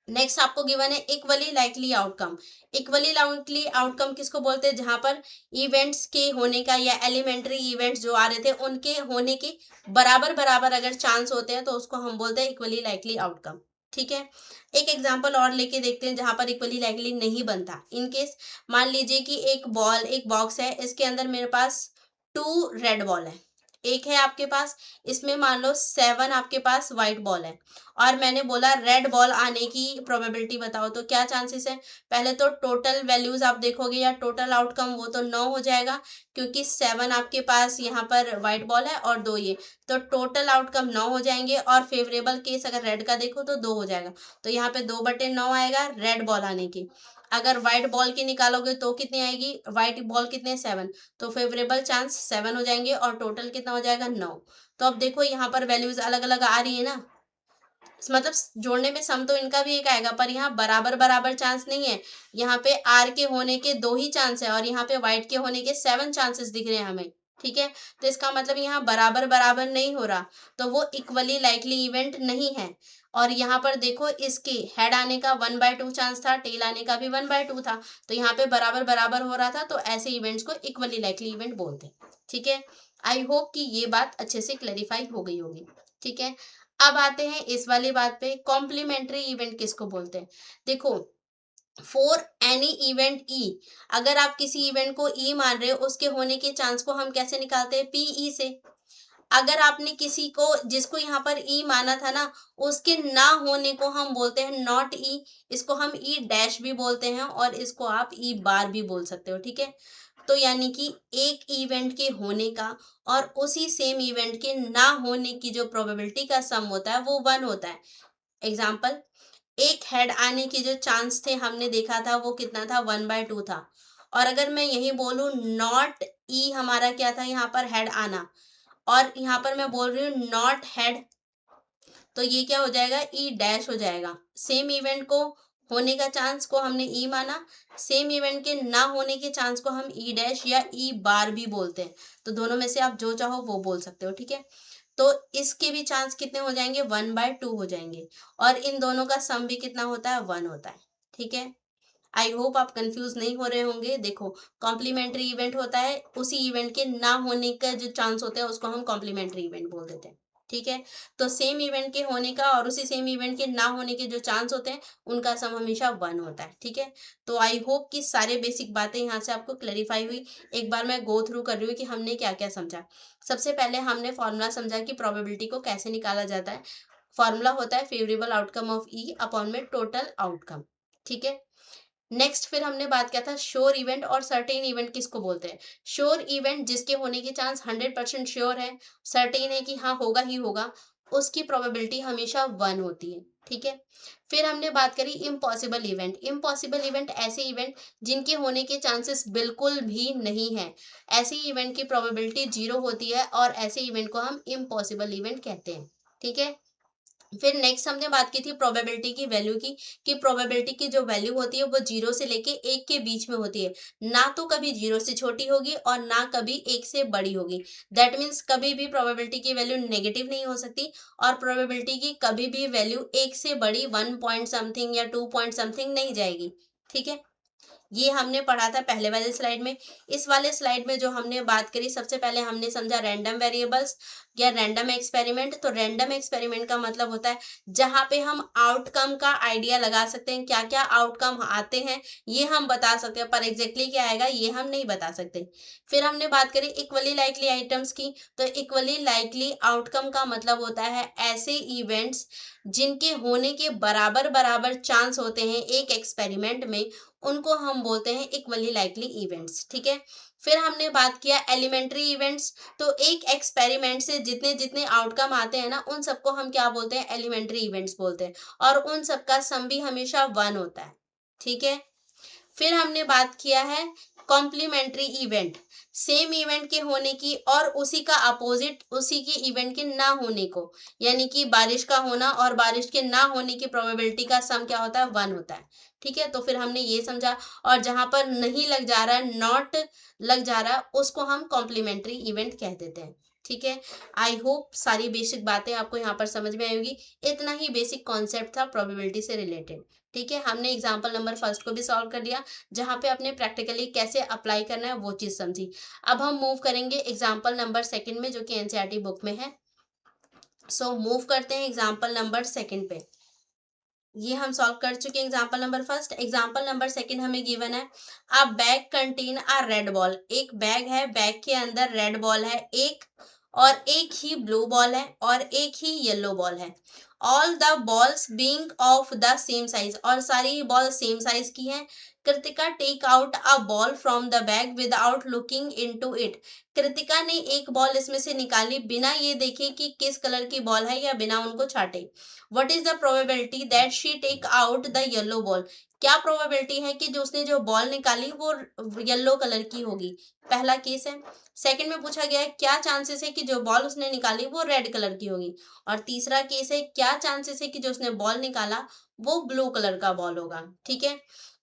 नेक्स्ट आपको गिवन है equally likely outcome. Equally likely outcome किसको बोलते हैं? जहां पर इवेंट्स के होने का या एलिमेंट्री इवेंट्स जो आ रहे थे उनके होने के बराबर बराबर अगर चांस होते हैं तो उसको हम बोलते हैं इक्वली लाइकली आउटकम। ठीक है, एक एग्जांपल और लेके देखते हैं जहां पर इक्वली लाइकली नहीं बनता। इन केस मान लीजिए कि एक बॉक्स है, इसके अंदर मेरे पास 2 रेड बॉल है, एक है आपके पास, इसमें मान लो 7 आपके पास व्हाइट बॉल है, और मैंने बोला रेड बॉल आने की प्रोबेबिलिटी बताओ, तो क्या चांसेस है? पहले तो टोटल वैल्यूज आप देखोगे या टोटल आउटकम वो तो 9 हो जाएगा, क्योंकि 7 आपके पास यहाँ पर व्हाइट बॉल है और 2 ये, तो टोटल आउटकम 9 हो जाएंगे। और फेवरेबल केस अगर रेड का देखो तो 2 हो जाएगा, तो यहाँ पे 2/9 आएगा रेड बॉल आने की। अगर व्हाइट बॉल की निकालोगे तो कितनी आएगी? व्हाइट बॉल कितने? 7, तो फेवरेबल चांस 7 हो जाएंगे और टोटल कितना हो जाएगा? 9। तो अब देखो यहाँ पर वैल्यूज अलग अलग आ रही है ना, मतलब जोड़ने में सम तो इनका भी एक आएगा, पर यहाँ बराबर बराबर चांस नहीं है। यहाँ पे आर के होने के 2 ही चांस है और यहाँ पे व्हाइट के होने के 7 चांसेस दिख रहे हैं हमें। ठीक है, तो इसका मतलब यहाँ बराबर बराबर नहीं हो रहा, तो वो इक्वली लाइकली इवेंट नहीं है। और यहाँ पर देखो इसके हेड आने का 1/2 चांस था, टेल आने का भी 1/2 था, तो यहाँ पे बराबर बराबर हो रहा था, तो ऐसे इवेंट्स को इक्वली लाइकली इवेंट बोलते हैं। ठीक है, आई होप कि ये बात अच्छे से क्लैरिफाई हो गई होगी। ठीक है, अब आते हैं इस वाली बात पे, कॉम्प्लीमेंट्री इवेंट किसको बोलते हैं? देखो, फॉर एनी इवेंट ई, अगर आप किसी इवेंट को ई मान रहे हो उसके होने के चांस को हम कैसे निकालते हैं? पीई से। अगर आपने किसी को जिसको यहाँ पर ई माना था ना उसके ना होने को हम बोलते हैं नॉट ई, इसको हम ई डैश भी बोलते हैं और इसको आप ई बार भी बोल सकते हो। ठीक है, तो यानी कि एक इवेंट के होने का और उसी सेम इवेंट के ना होने की जो प्रोबेबिलिटी का सम होता है वो 1 होता है। एग्जाम्पल, एक हेड आने के जो चांस थे हमने देखा था वो कितना था? 1/2 था। और अगर मैं यही बोलूं नॉट ई हमारा क्या था यहाँ पर? हेड आना। और यहाँ पर मैं बोल रही हूँ नॉट हैड, तो ये क्या हो जाएगा, ई डैश हो जाएगा। सेम इवेंट को होने का चांस को हमने ई माना, सेम इवेंट के ना होने के चांस को हम ई डैश या ई बार भी बोलते हैं। तो दोनों में से आप जो चाहो वो बोल सकते हो, ठीक है। तो इसके भी चांस कितने हो जाएंगे, 1/2 हो जाएंगे, और इन दोनों का सम भी कितना होता है, 1 होता है, ठीक है। आई होप आप कंफ्यूज नहीं हो रहे होंगे। देखो, कॉम्प्लीमेंट्री इवेंट होता है, उसी इवेंट के ना होने का जो चांस होता है उसको हम कॉम्प्लीमेंट्री इवेंट बोल देते हैं, ठीक है। तो सेम इवेंट के होने का और उसी सेम इवेंट के ना होने के जो चांस होते हैं उनका सम हमेशा 1 होता है, ठीक है। तो आई होप कि सारे बेसिक बातें यहाँ से आपको क्लैरिफाई हुई। एक बार मैं गो थ्रू कर रही हूँ कि हमने क्या क्या समझा। सबसे पहले हमने फॉर्मूला समझा कि प्रोबेबिलिटी को कैसे निकाला जाता है। फॉर्मूला होता है favourable outcome of E upon में टोटल आउटकम, ठीक है। नेक्स्ट फिर हमने बात किया था श्योर इवेंट और सर्टेन इवेंट किसको बोलते हैं। श्योर इवेंट जिसके होने के चांस 100% श्योर है, सर्टेन है कि हाँ होगा ही होगा, उसकी प्रोबेबिलिटी हमेशा 1 होती है, ठीक है। फिर हमने बात करी इम्पॉसिबल इवेंट। इम्पॉसिबल इवेंट ऐसे इवेंट जिनके होने के चांसेस बिल्कुल भी नहीं है, ऐसे इवेंट की प्रोबेबिलिटी 0 होती है और ऐसे इवेंट को हम इम्पॉसिबल इवेंट कहते हैं, ठीक है। फिर नेक्स्ट हमने बात की थी प्रोबेबिलिटी की वैल्यू की, कि प्रोबेबिलिटी की जो वैल्यू होती है वो 0 से लेके 1 के बीच में होती है, ना तो कभी 0 से छोटी होगी और ना कभी 1 से बड़ी होगी। दैट मीन्स कभी भी प्रोबेबिलिटी की वैल्यू नेगेटिव नहीं हो सकती, और प्रोबेबिलिटी की कभी भी वैल्यू 1 से बड़ी 1 पॉइंट समथिंग या 2 पॉइंट समथिंग नहीं जाएगी, ठीक है। ये हमने पढ़ा था पहले वाले स्लाइड में। इस वाले स्लाइड में जो हमने बात करी, सबसे पहले हमने समझा रैंडम वेरिएबल्स या रैंडम एक्सपेरिमेंट। तो रैंडम एक्सपेरिमेंट का मतलब होता है जहां पे हम आउटकम का आइडिया लगा सकते हैं, क्या क्या आउटकम आते हैं ये हम बता सकते हैं, पर एग्जैक्टली क्या आएगा ये हम नहीं बता सकते। फिर हमने बात करी इक्वली लाइकली आइटम्स की। तो इक्वली लाइकली आउटकम का मतलब होता है ऐसे इवेंट्स जिनके होने के बराबर बराबर चांस होते हैं एक एक्सपेरिमेंट में, उनको हम बोलते हैं इक्वली लाइकली इवेंट्स, ठीक है। फिर हमने बात किया एलिमेंट्री इवेंट्स। तो एक एक्सपेरिमेंट से जितने जितने आउटकम आते हैं ना, उन सबको हम क्या बोलते हैं, एलिमेंट्री इवेंट्स बोलते हैं, और उन सबका सम भी हमेशा 1 होता है, ठीक है। फिर हमने बात किया है कॉम्प्लीमेंट्री इवेंट, सेम इवेंट के होने की और उसी का अपोजिट उसी के इवेंट के ना होने को, यानी कि बारिश का होना और बारिश के ना होने की प्रोबेबिलिटी का सम क्या होता है, 1 होता है, ठीक है। तो फिर हमने ये समझा, और जहां पर नहीं लग जा रहा है, नॉट लग जा रहा है, उसको हम कॉम्प्लीमेंट्री इवेंट कह देते हैं, ठीक है। आई होप सारी बेसिक बातें आपको यहाँ पर समझ में आई होगी। इतना ही बेसिक कॉन्सेप्ट था प्रोबेबिलिटी से रिलेटेड, ठीक है। हमने एग्जाम्पल नंबर फर्स्ट को भी सॉल्व कर दिया, जहां पे अपने प्रैक्टिकली कैसे अप्लाई करना है वो चीज समझी। अब हम मूव करेंगे एग्जाम्पल नंबर सेकंड में, जो कि एनसीईआरटी बुक में है। सो मूव करते हैं एग्जाम्पल नंबर सेकंड पे। ये हम सॉल्व कर चुके हैं example number first. Example number second हमें गिवन है अ bag contain a red ball. एक बैग है, बैग के अंदर रेड बॉल है एक, और एक ही ब्लू बॉल है और एक ही येलो बॉल है। All the balls being of the same size, और सारी बॉल सेम साइज की हैं। Kritika take out a ball from the bag without looking into it. Kritika ने एक बॉल इसमें से निकाली बिना ये देखे कि किस कलर की बॉल है या बिना उनको छाटे। What is the probability that she take out the yellow ball. क्या प्रोबेबिलिटी है कि जो उसने जो बॉल निकाली वो येलो कलर की होगी, पहला केस है। सेकंड में पूछा गया है क्या चांसेस है कि जो बॉल उसने निकाली वो रेड कलर की होगी, और तीसरा केस है क्या चांसेस है कि जो उसने बॉल निकाला वो ब्लू कलर का बॉल होगा, ठीक है।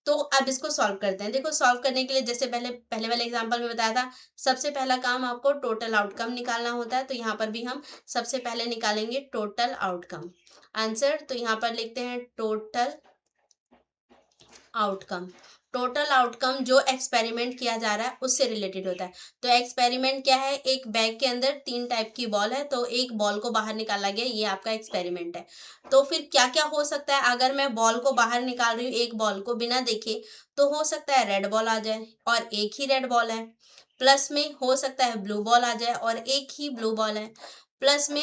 तो अब इसको सॉल्व करते हैं। देखो, सॉल्व करने के लिए जैसे पहले पहले वाले एग्जांपल में बताया था, सबसे पहला काम आपको टोटल आउटकम निकालना होता है। तो यहाँ पर भी हम सबसे पहले निकालेंगे टोटल आउटकम आंसर। तो यहाँ पर लिखते हैं टोटल आउटकम। टोटल आउटकम जो एक्सपेरिमेंट किया जा रहा है उससे रिलेटेड होता है। तो एक्सपेरिमेंट क्या है, एक बैग के अंदर 3 टाइप की बॉल है, तो एक बॉल को बाहर निकाला गया, ये आपका एक्सपेरिमेंट है। तो फिर क्या क्या हो सकता है, अगर मैं बॉल को बाहर निकाल रही हूँ एक बॉल को बिना देखे, तो हो सकता है रेड बॉल आ जाए और एक ही रेड बॉल है, प्लस में हो सकता है ब्लू बॉल आ जाए और एक ही ब्लू बॉल है, प्लस में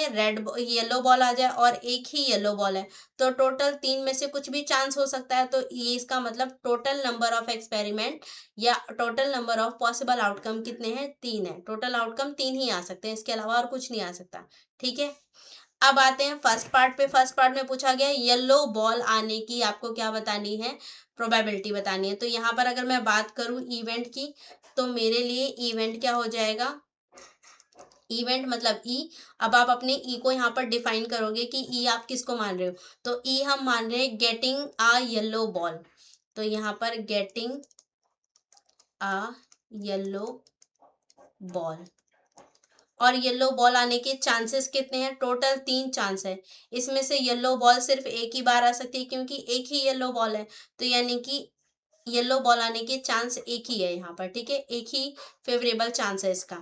येलो बॉल आ जाए और एक ही येलो बॉल है। तो टोटल 3 में से कुछ भी चांस हो सकता है। तो ये इसका मतलब टोटल नंबर ऑफ एक्सपेरिमेंट या total number of possible outcome कितने हैं, 3 है। टोटल आउटकम 3 ही आ सकते हैं, इसके अलावा और कुछ नहीं आ सकता, ठीक है। अब आते हैं फर्स्ट पार्ट पे। फर्स्ट पार्ट में पूछा गया येलो बॉल आने की आपको क्या बतानी है, प्रोबेबिलिटी बतानी है। तो यहाँ पर अगर मैं बात करूं इवेंट की, तो मेरे लिए इवेंट क्या हो जाएगा, इवेंट मतलब ई। अब आप अपने ई को यहाँ पर डिफाइन करोगे कि ई आप किसको मान रहे हो। तो ई हम मान रहे हैं गेटिंग अ येलो बॉल। तो यहाँ पर गेटिंग अ येलो बॉल, और येलो बॉल आने के चांसेस कितने हैं? टोटल 3 चांस है। इसमें से येलो बॉल सिर्फ एक ही बार आ सकती है क्योंकि एक ही येलो बॉल है। तो यानी कि येलो बॉल आने के चांस एक ही है यहाँ पर, ठीक है, एक ही फेवरेबल चांस है इसका।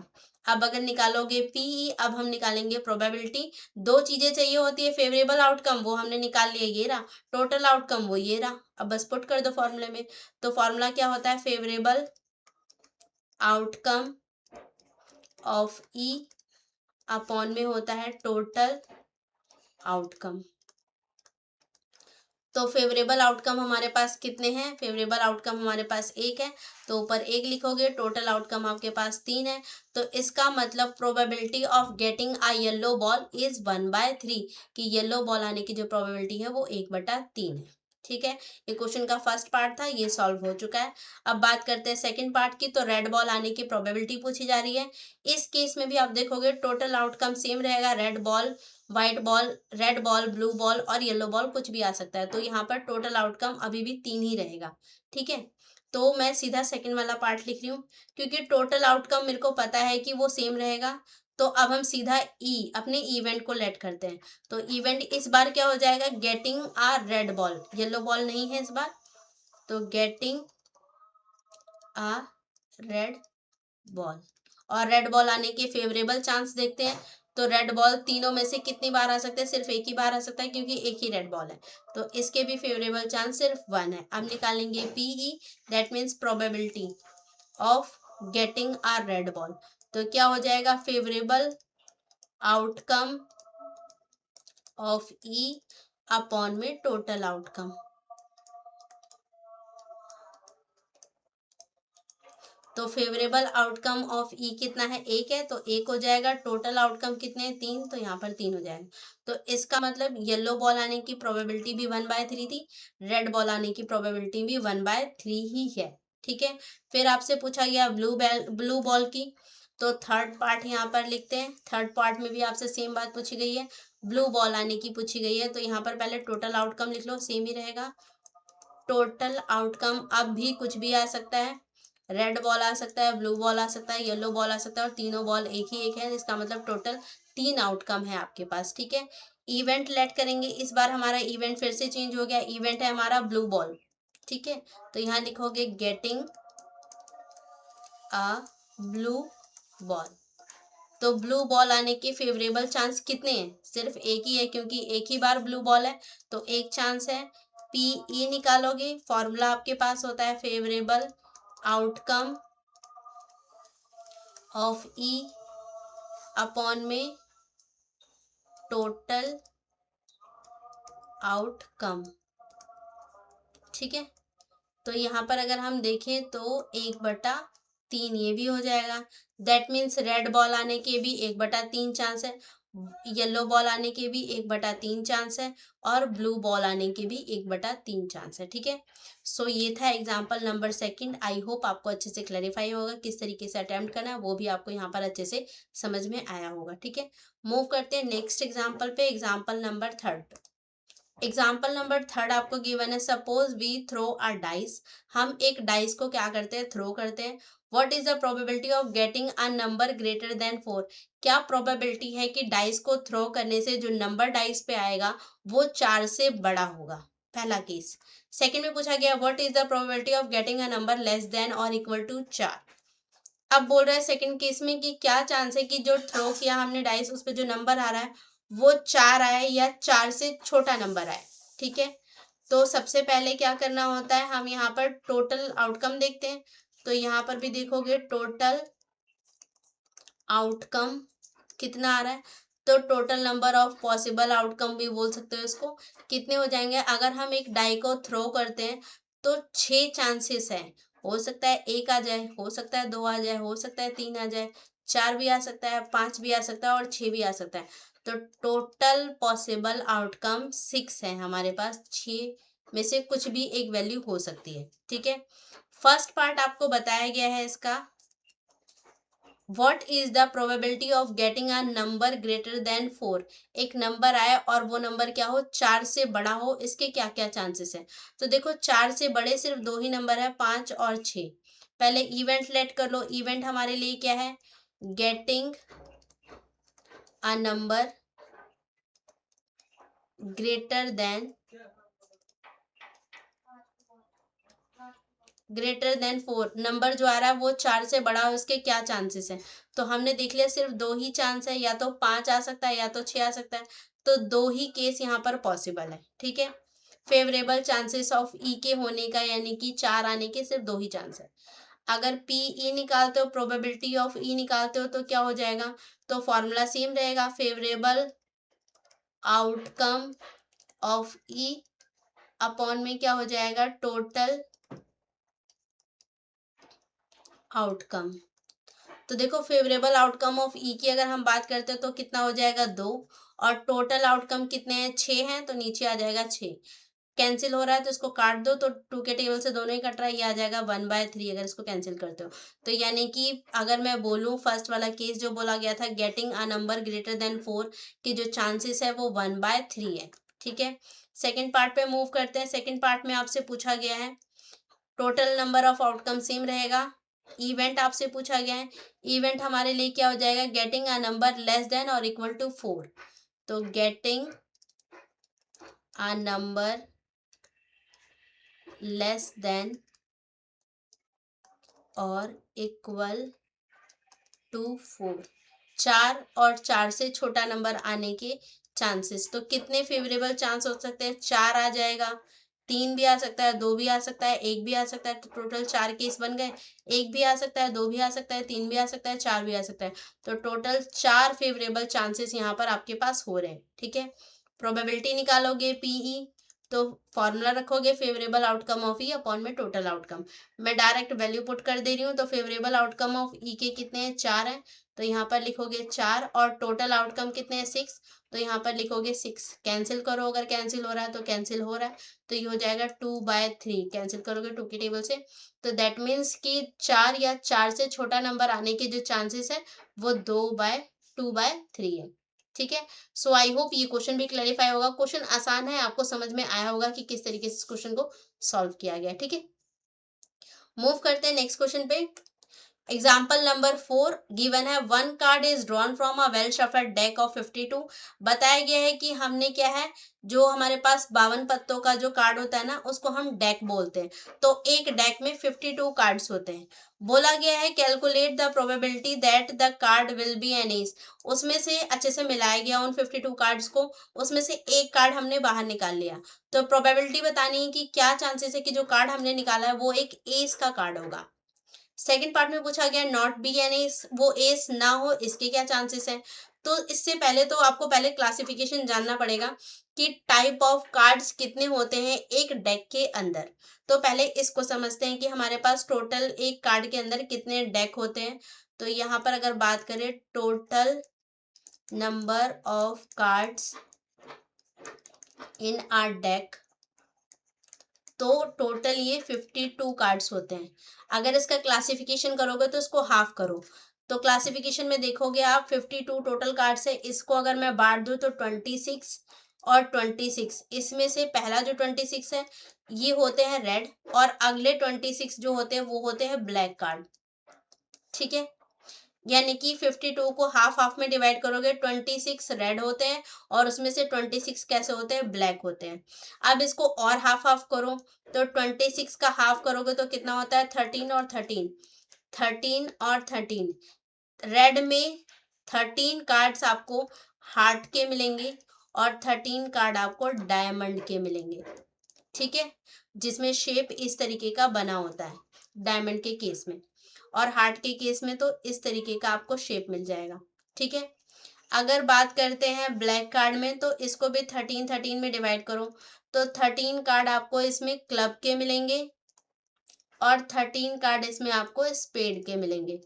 अब अगर निकालोगे पीई, अब हम निकालेंगे प्रोबेबिलिटी। दो चीजें चाहिए होती है, फेवरेबल आउटकम वो हमने निकाल लिया, ये रहा, टोटल आउटकम वो ये रहा। अब बस पुट कर दो फॉर्मूले में। तो फॉर्मूला क्या होता है? Favourable outcome of E upon में होता है टोटल आउटकम। तो फेवरेबल आउटकम हमारे पास कितने हैं? फेवरेबल आउटकम हमारे पास एक है, तो ऊपर एक लिखोगे, टोटल आउटकम आपके पास 3 है। तो इसका मतलब probability of getting a yellow ball is 1/3, कि येलो बॉल आने की जो प्रोबेबिलिटी है वो 1/3 है। ठीक है, ये क्वेश्चन का फर्स्ट पार्ट था, ये सॉल्व हो चुका है। अब बात करते हैं सेकंड पार्ट की। तो रेड बॉल आने की प्रोबेबिलिटी पूछी जा रही है। इस केस में भी आप देखोगे टोटल आउटकम सेम रहेगा, red ball, white ball, red ball, blue ball और येलो बॉल कुछ भी आ सकता है। तो यहाँ पर टोटल आउटकम अभी भी 3 ही रहेगा। ठीक है, तो मैं सीधा सेकंड वाला पार्ट लिख रही हूँ, क्योंकि टोटल आउटकम मेरे को पता है कि वो सेम रहेगा। तो अब हम सीधा ई अपने इवेंट को लेट करते हैं। तो इवेंट इस बार क्या हो जाएगा? गेटिंग आ रेड बॉल, येलो बॉल नहीं है इस बार। तो गेटिंग आ रेड बॉल, और रेड बॉल आने के फेवरेबल चांस देखते हैं। तो रेड बॉल तीनों में से कितनी बार आ सकते हैं? सिर्फ एक ही बार आ सकता है क्योंकि एक ही रेड बॉल है। तो इसके भी फेवरेबल चांस सिर्फ 1 है। अब निकालेंगे PE, that means probability of getting a red ball. तो क्या हो जाएगा? Favourable outcome of E upon में टोटल आउटकम। तो फेवरेबल आउटकम ऑफ ई कितना है? एक है, तो एक हो जाएगा। टोटल आउटकम कितने हैं? 3, तो यहाँ पर 3 हो जाएगा। तो इसका मतलब येलो बॉल आने की प्रोबेबिलिटी भी 1/3 थी, रेड बॉल आने की प्रोबेबिलिटी भी 1/3 ही है। ठीक है, फिर आपसे पूछा गया ब्लू बॉल की। तो थर्ड पार्ट यहाँ पर लिखते हैं। थर्ड पार्ट में भी आपसे सेम बात पूछी गई है, ब्लू बॉल आने की पूछी गई है। तो यहाँ पर पहले टोटल आउटकम लिख लो, सेम ही रहेगा। टोटल आउटकम अब भी कुछ भी आ सकता है, रेड बॉल आ सकता है, ब्लू बॉल आ सकता है, येलो बॉल आ सकता है, और तीनों बॉल एक ही एक है। इसका मतलब टोटल 3 आउटकम है आपके पास। ठीक है, इवेंट लेट करेंगे। इस बार हमारा इवेंट फिर से चेंज हो गया, इवेंट है हमारा ब्लू बॉल। ठीक है, तो यहाँ लिखोगे गेटिंग अ ब्लू बॉल। तो ब्लू बॉल आने के फेवरेबल चांस कितने हैं? सिर्फ एक ही है क्योंकि एक ही बार ब्लू बॉल है, तो एक चांस है। पी ई निकालोगे, फॉर्मूला आपके पास होता है favourable outcome of E upon में टोटल आउटकम। ठीक है, तो यहाँ पर अगर हम देखें तो 1/3 ये भी हो जाएगा। दैट मीन्स रेड बॉल आने के भी 1/3 चांस है, येलो बॉल आने के भी 1/3 चांस है, और ब्लू बॉल आने के भी 1/3 चांस है। ठीक है, सो ये था example number second. I hope आपको अच्छे से क्लैरिफाई होगा किस तरीके से अटेम्प्ट करना है, वो भी आपको यहाँ पर अच्छे से समझ में आया होगा। ठीक है, मूव करते हैं नेक्स्ट एग्जाम्पल पे। Example number third. Example number third आपको गिवन है, suppose we throw a dice. हम एक डाइस को क्या करते हैं? थ्रो करते हैं। What is the probability of getting a number greater than 4? क्या प्रोबेबिलिटी है कि डाइस को थ्रो करने से जो नंबर डाइस पे आएगा वो 4 से बड़ा होगा? पहला केस। सेकंड में पूछा गया, what is the probability of getting a number less than और इक्वल टू 4? अब बोल रहा है सेकंड केस में कि क्या चांस है कि जो थ्रो किया हमने डाइस, उस पर जो नंबर आ रहा है वो 4 आए या 4 से छोटा नंबर आए। ठीक है, तो सबसे पहले क्या करना होता है, हम यहाँ पर टोटल आउटकम देखते हैं। तो यहाँ पर भी देखोगे टोटल आउटकम कितना आ रहा है। तो total number of possible outcome भी बोल सकते हो इसको। कितने हो जाएंगे? अगर हम एक डाई को थ्रो करते हैं तो 6 चांसेस है। हो सकता है 1 आ जाए, हो सकता है 2 आ जाए, हो सकता है 3 आ जाए, 4 भी आ सकता है, 5 भी आ सकता है, और 6 भी आ सकता है। तो टोटल पॉसिबल आउटकम 6 है हमारे पास। 6 में से कुछ भी एक वैल्यू हो सकती है। ठीक है, फर्स्ट पार्ट आपको बताया गया है इसका what is the probability of getting a number greater than 4। एक नंबर आए और वो नंबर क्या हो, 4 से बड़ा हो, इसके क्या क्या चांसेस है। तो देखो 4 से बड़े सिर्फ दो ही नंबर है, 5 और 6। पहले इवेंट लेट कर लो। इवेंट हमारे लिए क्या है, getting a number greater than 4। Number जो आ रहा है वो 4 से बड़ा हो, इसके क्या चांसेस है। तो हमने देख लिया सिर्फ दो ही चांस है, या तो 5 आ सकता है या तो 6 आ सकता है। तो दो ही केस यहाँ पर पॉसिबल है, ठीक है। फेवरेबल चांसेस ऑफ ई के होने का, यानी कि 4 आने के सिर्फ दो ही चांस है। अगर पी ई निकालते हो, प्रोबेबिलिटी ऑफ ई निकालते हो, तो क्या हो जाएगा, तो फॉर्मूला सेम रहेगा, favourable outcome of E upon में क्या हो जाएगा, टोटल आउटकम। तो देखो फेवरेबल आउटकम ऑफ ई की अगर हम बात करते हैं तो कितना हो जाएगा, 2। और टोटल आउटकम कितने हैं, 6 हैं, तो नीचे आ जाएगा 6। कैंसिल हो रहा है तो इसको काट दो, तो 2 के टेबल से दोनों ही कट रहा है, ये आ जाएगा 1/3 अगर इसको कैंसिल करते हो। तो यानी कि अगर मैं बोलूँ फर्स्ट वाला केस जो बोला गया था, getting a number greater than 4 के जो चांसेस है वो 1/3 है, ठीक है। सेकेंड पार्ट पे मूव करते हैं। सेकेंड पार्ट में आपसे पूछा गया है total number of outcome same रहेगा। इवेंट आपसे पूछा गया है, इवेंट हमारे लिए क्या हो जाएगा, getting a number less than और इक्वल टू 4। तो getting a number less than और इक्वल टू 4। 4 और 4 से छोटा नंबर आने के चांसेस, तो कितने फेवरेबल चांस हो सकते हैं, 4 आ जाएगा, 3 भी आ सकता है, 2 भी आ सकता है, 1 भी आ सकता है। तो टोटल 4 केस बन गए। 1 भी आ सकता है, 2 भी आ सकता है, 3 भी आ सकता है, 4 भी आ सकता है। तो टोटल 4 फेवरेबल चांसेस यहाँ पर आपके पास हो रहे हैं, ठीक है। प्रोबेबिलिटी निकालोगे पीई, तो फॉर्मूला रखोगे favourable outcome of E upon में टोटल आउटकम। मैं डायरेक्ट वैल्यू पुट कर दे रही हूँ। तो फेवरेबल आउटकम ऑफ ई के कितने हैं, 4 हैं, तो यहाँ पर लिखोगे 4। और टोटल आउटकम कितने हैं, 6, तो यहाँ पर लिखोगे 6। कैंसिल करो, अगर कैंसिल हो रहा है तो कैंसिल हो रहा है, तो ये हो जाएगा 2/3। कैंसिल करोगे 2 की टेबल से, तो दैट मीन्स कि 4 या 4 से छोटा नंबर आने के जो चांसेस है वो 2/3 है, ठीक है। सो आई होप ये क्वेश्चन भी क्लैरिफाई होगा। क्वेश्चन आसान है, आपको समझ में आया होगा कि किस तरीके से इस क्वेश्चन को सॉल्व किया गया, ठीक है। मूव करते हैं नेक्स्ट क्वेश्चन पे। एग्जाम्पल नंबर 4 गिवन है, one card is drawn from a well shuffled deck of 52। बताया गया है कि हमने क्या है, जो हमारे पास 52 पत्तों का जो कार्ड होता है ना, उसको हम डेक बोलते हैं। तो एक डेक में 52 कार्ड्स होते हैं। बोला गया है calculate the probability that the card will be an ace. उसमें से अच्छे से मिलाया गया उन 52 कार्ड्स को, उसमें से एक कार्ड हमने बाहर निकाल लिया। तो प्रोबेबिलिटी बतानी है कि क्या चांसेस है कि जो कार्ड हमने निकाला है वो एक एस का कार्ड होगा। सेकंड पार्ट में पूछा गया नॉट बी एन एस, वो एस ना हो, इसके क्या चांसेस है। तो इससे पहले तो आपको पहले क्लासिफिकेशन जानना पड़ेगा कि टाइप ऑफ कार्ड्स कितने होते हैं एक डेक के अंदर। तो पहले इसको समझते हैं कि हमारे पास टोटल एक कार्ड के अंदर कितने डेक होते हैं। तो यहाँ पर अगर बात करें total number of cards in are deck, तो टोटल ये 52 कार्ड्स होते हैं। अगर इसका क्लासिफिकेशन करोगे तो इसको हाफ करो, तो क्लासिफिकेशन में देखोगे आप 52 टोटल कार्ड्स है, इसको अगर मैं बांट दूं तो 26 और 26। इसमें से पहला जो 26 है ये होते हैं रेड, और अगले 26 जो होते हैं वो होते हैं ब्लैक कार्ड, ठीक है। यानी कि 52 को हाफ हाफ में डिवाइड करोगे, 26 रेड होते हैं और उसमें से 26 कैसे होते हैं, ब्लैक होते हैं। अब इसको और हाफ हाफ करो, तो 26 का हाफ करोगे तो कितना होता है, 13 और 13, 13 और 13। रेड में 13 कार्ड्स आपको हार्ट के मिलेंगे और 13 कार्ड आपको डायमंड के मिलेंगे, ठीक है, जिसमें शेप इस तरीके का बना होता है डायमंड के केस में, और हार्ट के केस में तो इस तरीके का आपको शेप मिल जाएगा, ठीक है। अगर बात करते हैं ब्लैक कार्ड में, तो इसको भी 13 में डिवाइड करो, तो 13 कार्ड आपको इसमें क्लब के मिलेंगे और 13 कार्ड इसमें आपको स्पेड के मिलेंगे,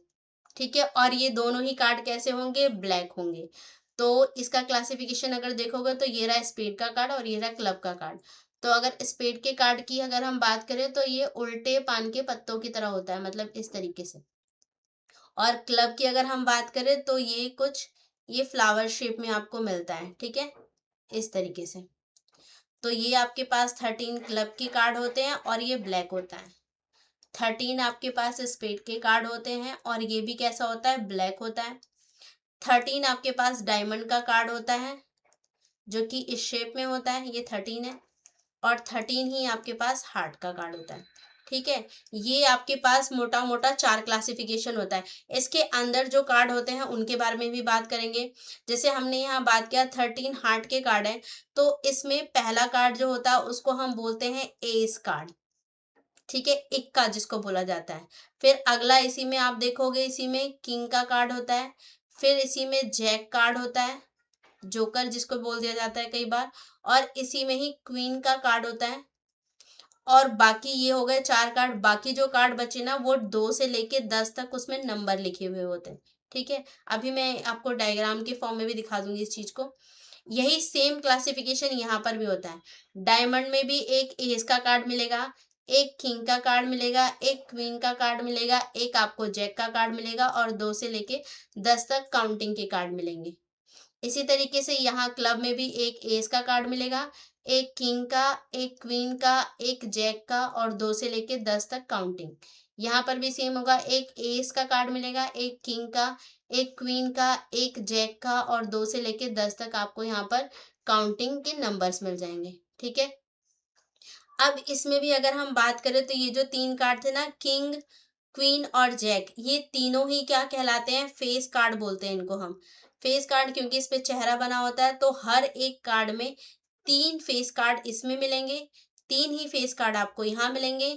ठीक है। और ये दोनों ही कार्ड कैसे होंगे, ब्लैक होंगे। तो इसका क्लासिफिकेशन अगर देखोगे तो ये रहा स्पेड का कार्ड और ये रहा क्लब का कार्ड। तो अगर स्पेड के कार्ड की अगर हम बात करें तो ये उल्टे पान के पत्तों की तरह होता है, मतलब इस तरीके से। और क्लब की अगर हम बात करें तो ये कुछ ये फ्लावर शेप में आपको मिलता है, ठीक है, इस तरीके से। तो ये आपके पास 13 क्लब के कार्ड होते हैं और ये ब्लैक होता है। 13 आपके पास स्पेड के कार्ड होते हैं और ये भी कैसा होता है, ब्लैक होता है। 13 आपके पास डायमंड का कार्ड होता है जो कि इस शेप में होता है, ये 13 है। और 13 ही आपके पास हार्ट का कार्ड होता है, ठीक है। ये आपके पास मोटा मोटा 4 क्लासिफिकेशन होता है। इसके अंदर जो कार्ड होते हैं उनके बारे में भी बात करेंगे। जैसे हमने यहाँ बात किया 13 हार्ट के कार्ड है, तो इसमें पहला कार्ड जो होता है उसको हम बोलते हैं एस कार्ड, ठीक है, इक्का जिसको बोला जाता है। फिर अगला इसी में आप देखोगे, इसी में किंग का कार्ड होता है। फिर इसी में जैक कार्ड होता है, जोकर जिसको बोल दिया जाता है कई बार। और इसी में ही क्वीन का कार्ड होता है। और बाकी ये हो गए 4 कार्ड। बाकी जो कार्ड बचे ना वो 2 से लेके 10 तक उसमें नंबर लिखे हुए होते हैं, ठीक है। अभी मैं आपको डायग्राम के फॉर्म में भी दिखा दूंगी इस चीज को। यही सेम क्लासिफिकेशन यहाँ पर भी होता है। डायमंड में भी एक एस का कार्ड मिलेगा, एक किंग का कार्ड मिलेगा, एक क्वीन का कार्ड मिलेगा, एक आपको जैक का कार्ड मिलेगा और 2 से लेके 10 तक काउंटिंग के कार्ड मिलेंगे। इसी तरीके से यहाँ क्लब में भी एक एस का कार्ड मिलेगा, एक किंग का, एक क्वीन का, एक जैक का और 2 से लेके 10 तक काउंटिंग। यहाँ पर भी सेम होगा, एक एस का कार्ड मिलेगा, एक किंग का, एक क्वीन का, एक जैक का और 2 से लेके 10 तक आपको यहाँ पर काउंटिंग के नंबर्स मिल जाएंगे, ठीक है। अब इसमें भी अगर हम बात करें तो ये जो 3 कार्ड थे ना, किंग, क्वीन और जैक, ये तीनों ही क्या कहलाते हैं, फेस कार्ड बोलते हैं इनको हम। फेस कार्ड क्योंकि इस पे चेहरा बना होता है, तो हर एक कार्ड में 3 फेस कार्ड इसमें मिलेंगे, 3 ही फेस कार्ड आपको यहाँ मिलेंगे,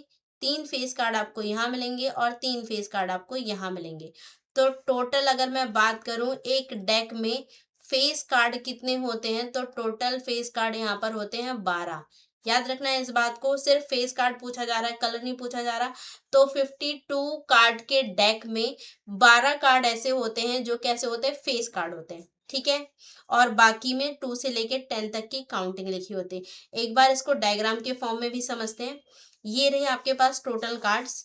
3 फेस कार्ड आपको यहाँ मिलेंगे और 3 फेस कार्ड आपको यहाँ मिलेंगे। तो टोटल अगर मैं बात करूं एक डेक में फेस कार्ड कितने होते हैं, तो टोटल फेस कार्ड यहाँ पर होते हैं 12। याद रखना है इस बात को, सिर्फ फेस कार्ड पूछा जा रहा है, कलर नहीं पूछा जा रहा। तो 52 कार्ड के डेक में 12 कार्ड ऐसे होते हैं जो कैसे होते हैं, फेस कार्ड होते हैं, ठीक है। और बाकी में 2 से लेके 10 तक की काउंटिंग लिखी होती है। एक बार इसको डायग्राम के फॉर्म में भी समझते हैं। ये रहे आपके पास टोटल कार्ड्स।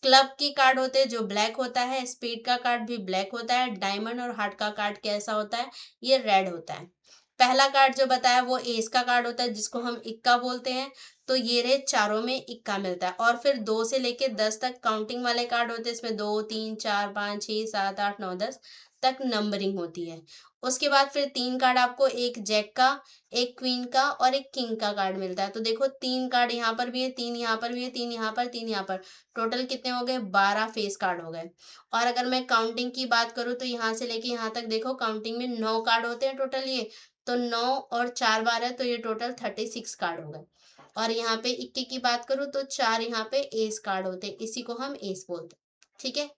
क्लब की कार्ड होते हैं जो ब्लैक होता है, स्पीड का कार्ड भी ब्लैक होता है, डायमंड और हार्ट का कार्ड कैसा होता है, ये रेड होता है। पहला कार्ड जो बताया वो एस का कार्ड होता है जिसको हम इक्का बोलते हैं। तो ये रहे, चारों में इक्का मिलता है। और फिर 2 से लेके 10 तक काउंटिंग वाले कार्ड होते हैं, इसमें 2 3 4 5 6 7 8 9 10 तक नंबरिंग होती है। उसके बाद फिर 3 कार्ड आपको, एक जैक का, एक क्वीन का और एक किंग का कार्ड मिलता है। तो देखो 3 कार्ड यहाँ पर भी है, 3 यहाँ पर भी है, 3 यहाँ पर, 3 यहाँ पर। टोटल कितने हो गए, 12 फेस कार्ड हो गए। और अगर मैं काउंटिंग की बात करूँ तो यहाँ से लेके यहाँ तक देखो काउंटिंग में 9 कार्ड होते हैं टोटल ये। तो 9 और 4 12 तो ये टोटल 36 कार्ड हो गए। और यहाँ पे इक्के की बात करूँ तो 4 यहाँ पे एस कार्ड होते हैं, इसी को हम एस बोलते हैं, ठीक है।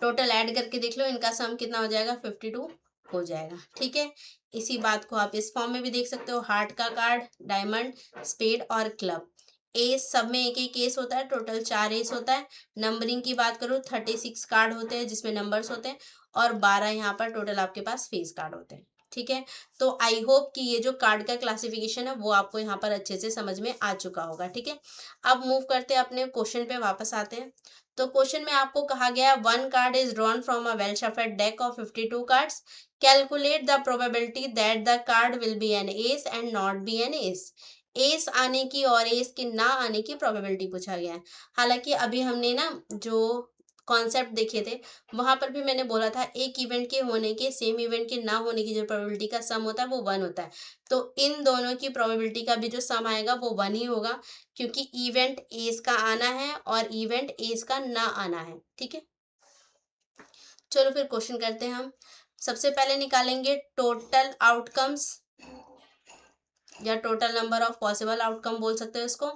टोटल ऐड करके देख लो, इनका सम कितना हो जाएगा, 52 हो जाएगा, ठीक है। इसी बात को आप इस फॉर्म में भी देख सकते हो, हार्ट का कार्ड, डायमंड, स्पेड और क्लब। एस सब में एक एक एस होता है, टोटल 4 एस होता है। नंबरिंग की बात करूँ 36 कार्ड होते हैं जिसमें नंबर्स होते हैं और 12 यहाँ पर टोटल आपके पास फेस कार्ड होते हैं, ठीक है। तो आई होप कि ये जो कार्ड का क्लासिफिकेशन है वो आपको यहाँ पर अच्छे से समझ में आ चुका होगा, ठीक है। अब मूव करते हैं अपने क्वेश्चन पे वापस आते हैं। तो क्वेश्चन में आपको कहा गया, 1 card is drawn from a well shuffled deck of 52 cards, calculate the probability that the card will be an ace and not be an ace. Ace आने की और एस के ना आने की प्रोबेबिलिटी पूछा गया है। हालांकि अभी हमने ना जो कॉन्सेप्ट देखे थे वहां पर भी मैंने बोला था, एक इवेंट के होने के, सेम इवेंट के ना होने की जो प्रोबेबिलिटी का सम होता है वो 1 होता है। तो इन दोनों की प्रोबेबिलिटी का भी जो सम आएगा वो 1 ही होगा, क्योंकि इवेंट एस का आना है और इवेंट एस का ना आना है, ठीक है। चलो फिर क्वेश्चन करते हैं हम। सबसे पहले निकालेंगे टोटल आउटकम्स या total number of possible outcome बोल सकते हो इसको।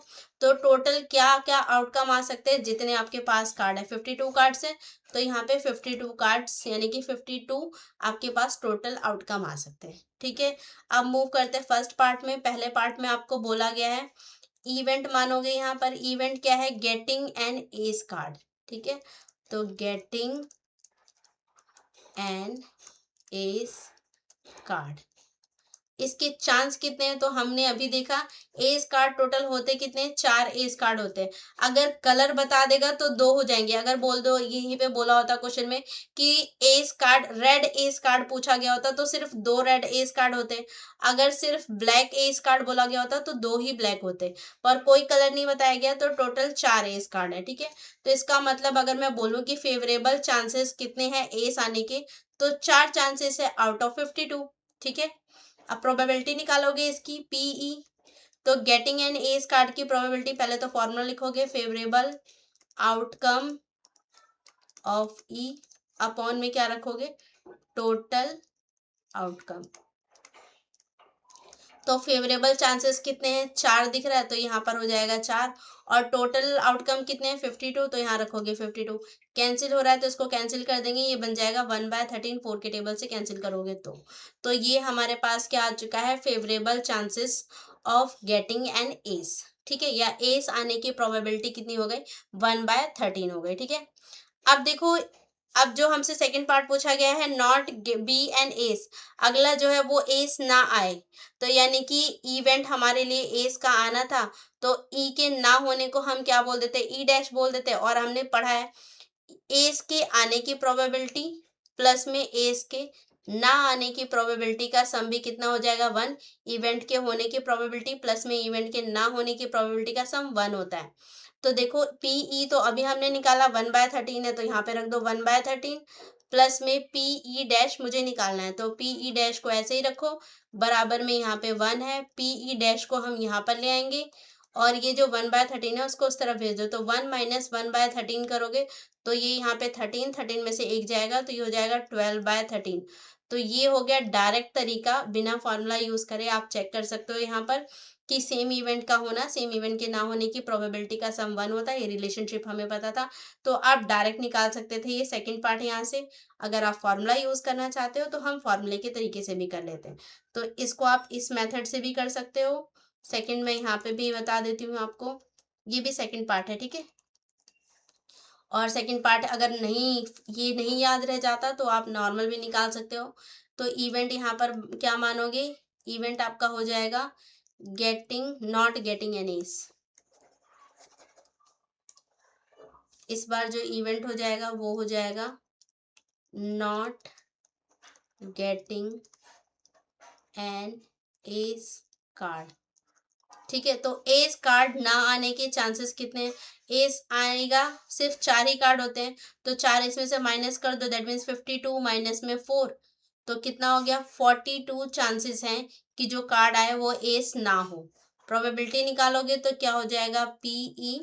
तो टोटल क्या क्या आउटकम आ सकते हैं, जितने आपके पास कार्ड है, 52 कार्ड्स है, तो यहाँ पे 52 कार्ड्स यानी कि 52 आपके पास टोटल आउटकम आ सकते हैं, ठीक है। अब मूव करते हैं फर्स्ट पार्ट में। पहले पार्ट में आपको बोला गया है इवेंट मानोगे, यहाँ पर इवेंट क्या है, गेटिंग एन एस कार्ड, ठीक है। तो गेटिंग एन एस कार्ड, इसके चांस कितने हैं, तो हमने अभी देखा एस कार्ड टोटल होते कितने, 4 एस कार्ड होते हैं। अगर कलर बता देगा तो 2 हो जाएंगे। अगर बोल दो, यहीं पे बोला होता क्वेश्चन में कि S card, red S card पूछा गया होता तो सिर्फ 2 रेड एस कार्ड होते। अगर सिर्फ ब्लैक एस कार्ड बोला गया होता तो 2 ही ब्लैक होते। पर कोई कलर नहीं बताया गया तो टोटल 4 एस कार्ड है। ठीक है, तो इसका मतलब अगर मैं बोलूँ कि फेवरेबल चांसेस कितने हैं एस आने के, तो 4 चांसेस है आउट ऑफ 52। ठीक है, अब प्रोबेबिलिटी निकालोगे इसकी पीई, तो गेटिंग एन एस कार्ड की प्रोबेबिलिटी, पहले तो फॉर्मूला लिखोगे favourable outcome of E, upon में क्या रखोगे, टोटल आउटकम। तो फेवरेबल चांसेस कितने हैं, 4 दिख रहा है तो यहाँ पर हो जाएगा 4, और टोटल आउटकम कितने हैं 52, तो यहाँ रखोगे 52। कैंसिल हो रहा है तो इसको कैंसिल कर देंगे, ये बन जाएगा 1/13, 4 के टेबल से कैंसिल करोगे तो ये हमारे पास क्या आ चुका है, favourable chances of getting an S. ठीक है, या एस आने की प्रोबेबिलिटी कितनी हो गई, 1/13 हो गई। ठीक है, अब देखो, अब जो हमसे सेकंड पार्ट पूछा गया है नॉट बी एन एस, अगला जो है वो एस ना आए, तो यानी कि इवेंट हमारे लिए एस का आना था, तो ई के ना होने को हम क्या बोल देते, ई डैश बोल देते। और हमने पढ़ा है एस के आने की प्रोबेबिलिटी प्लस में एस के ना आने की प्रोबेबिलिटी का सम भी कितना हो जाएगा, 1। इवेंट के होने की प्रोबेबिलिटी प्लस में इवेंट के ना होने की प्रोबेबिलिटी का सम 1 होता है। तो देखो पीई तो अभी हमने निकाला 1/13 है, तो यहाँ पे रख दो 1/13, प्लस में पीई डैश मुझे निकालना है, तो पीई डैश को ऐसे ही रखो, बराबर में यहाँ पे 1 है, पीई डैश को हम यहाँ पर ले आएंगे, और ये जो 1/13 है उसको उस तरफ भेज दो, तो 1 माइनस 1/13 करोगे तो ये यहाँ पे 13 में से 1 जाएगा, तो ये हो जाएगा 12/13। तो ये हो गया डायरेक्ट तरीका, बिना फॉर्मूला यूज करे आप चेक कर सकते हो यहाँ पर कि सेम इवेंट का होना, सेम इवेंट के ना होने की प्रोबेबिलिटी का सम 1 होता है। ये रिलेशनशिप हमें पता था, तो आप डायरेक्ट निकाल सकते थे ये सेकंड पार्ट यहाँ से। अगर आप फॉर्मूला यूज करना चाहते हो तो हम फॉर्मूले के तरीके से भी कर लेते हैं, तो इसको आप इस मेथड से भी कर सकते हो। सेकंड में यहाँ पे भी बता देती हूँ आपको, ये भी सेकंड पार्ट है। ठीक है, और सेकंड पार्ट अगर नहीं, ये नहीं याद रह जाता तो आप नॉर्मल भी निकाल सकते हो। तो इवेंट यहाँ पर क्या मानोगे, इवेंट आपका हो जाएगा getting, not getting an S. इस बार जो इवेंट हो जाएगा वो हो जाएगा not getting an S card. ठीक है, तो एस कार्ड ना आने के चांसेस कितने हैं, एस आएगा सिर्फ 4 ही कार्ड होते हैं, तो 4 इसमें से माइनस कर दो, दैट मीन्स 52 माइनस में 4, तो कितना हो गया, 42 चांसेस हैं कि जो कार्ड आए वो एस ना हो। प्रोबेबिलिटी निकालोगे तो क्या हो जाएगा, पीई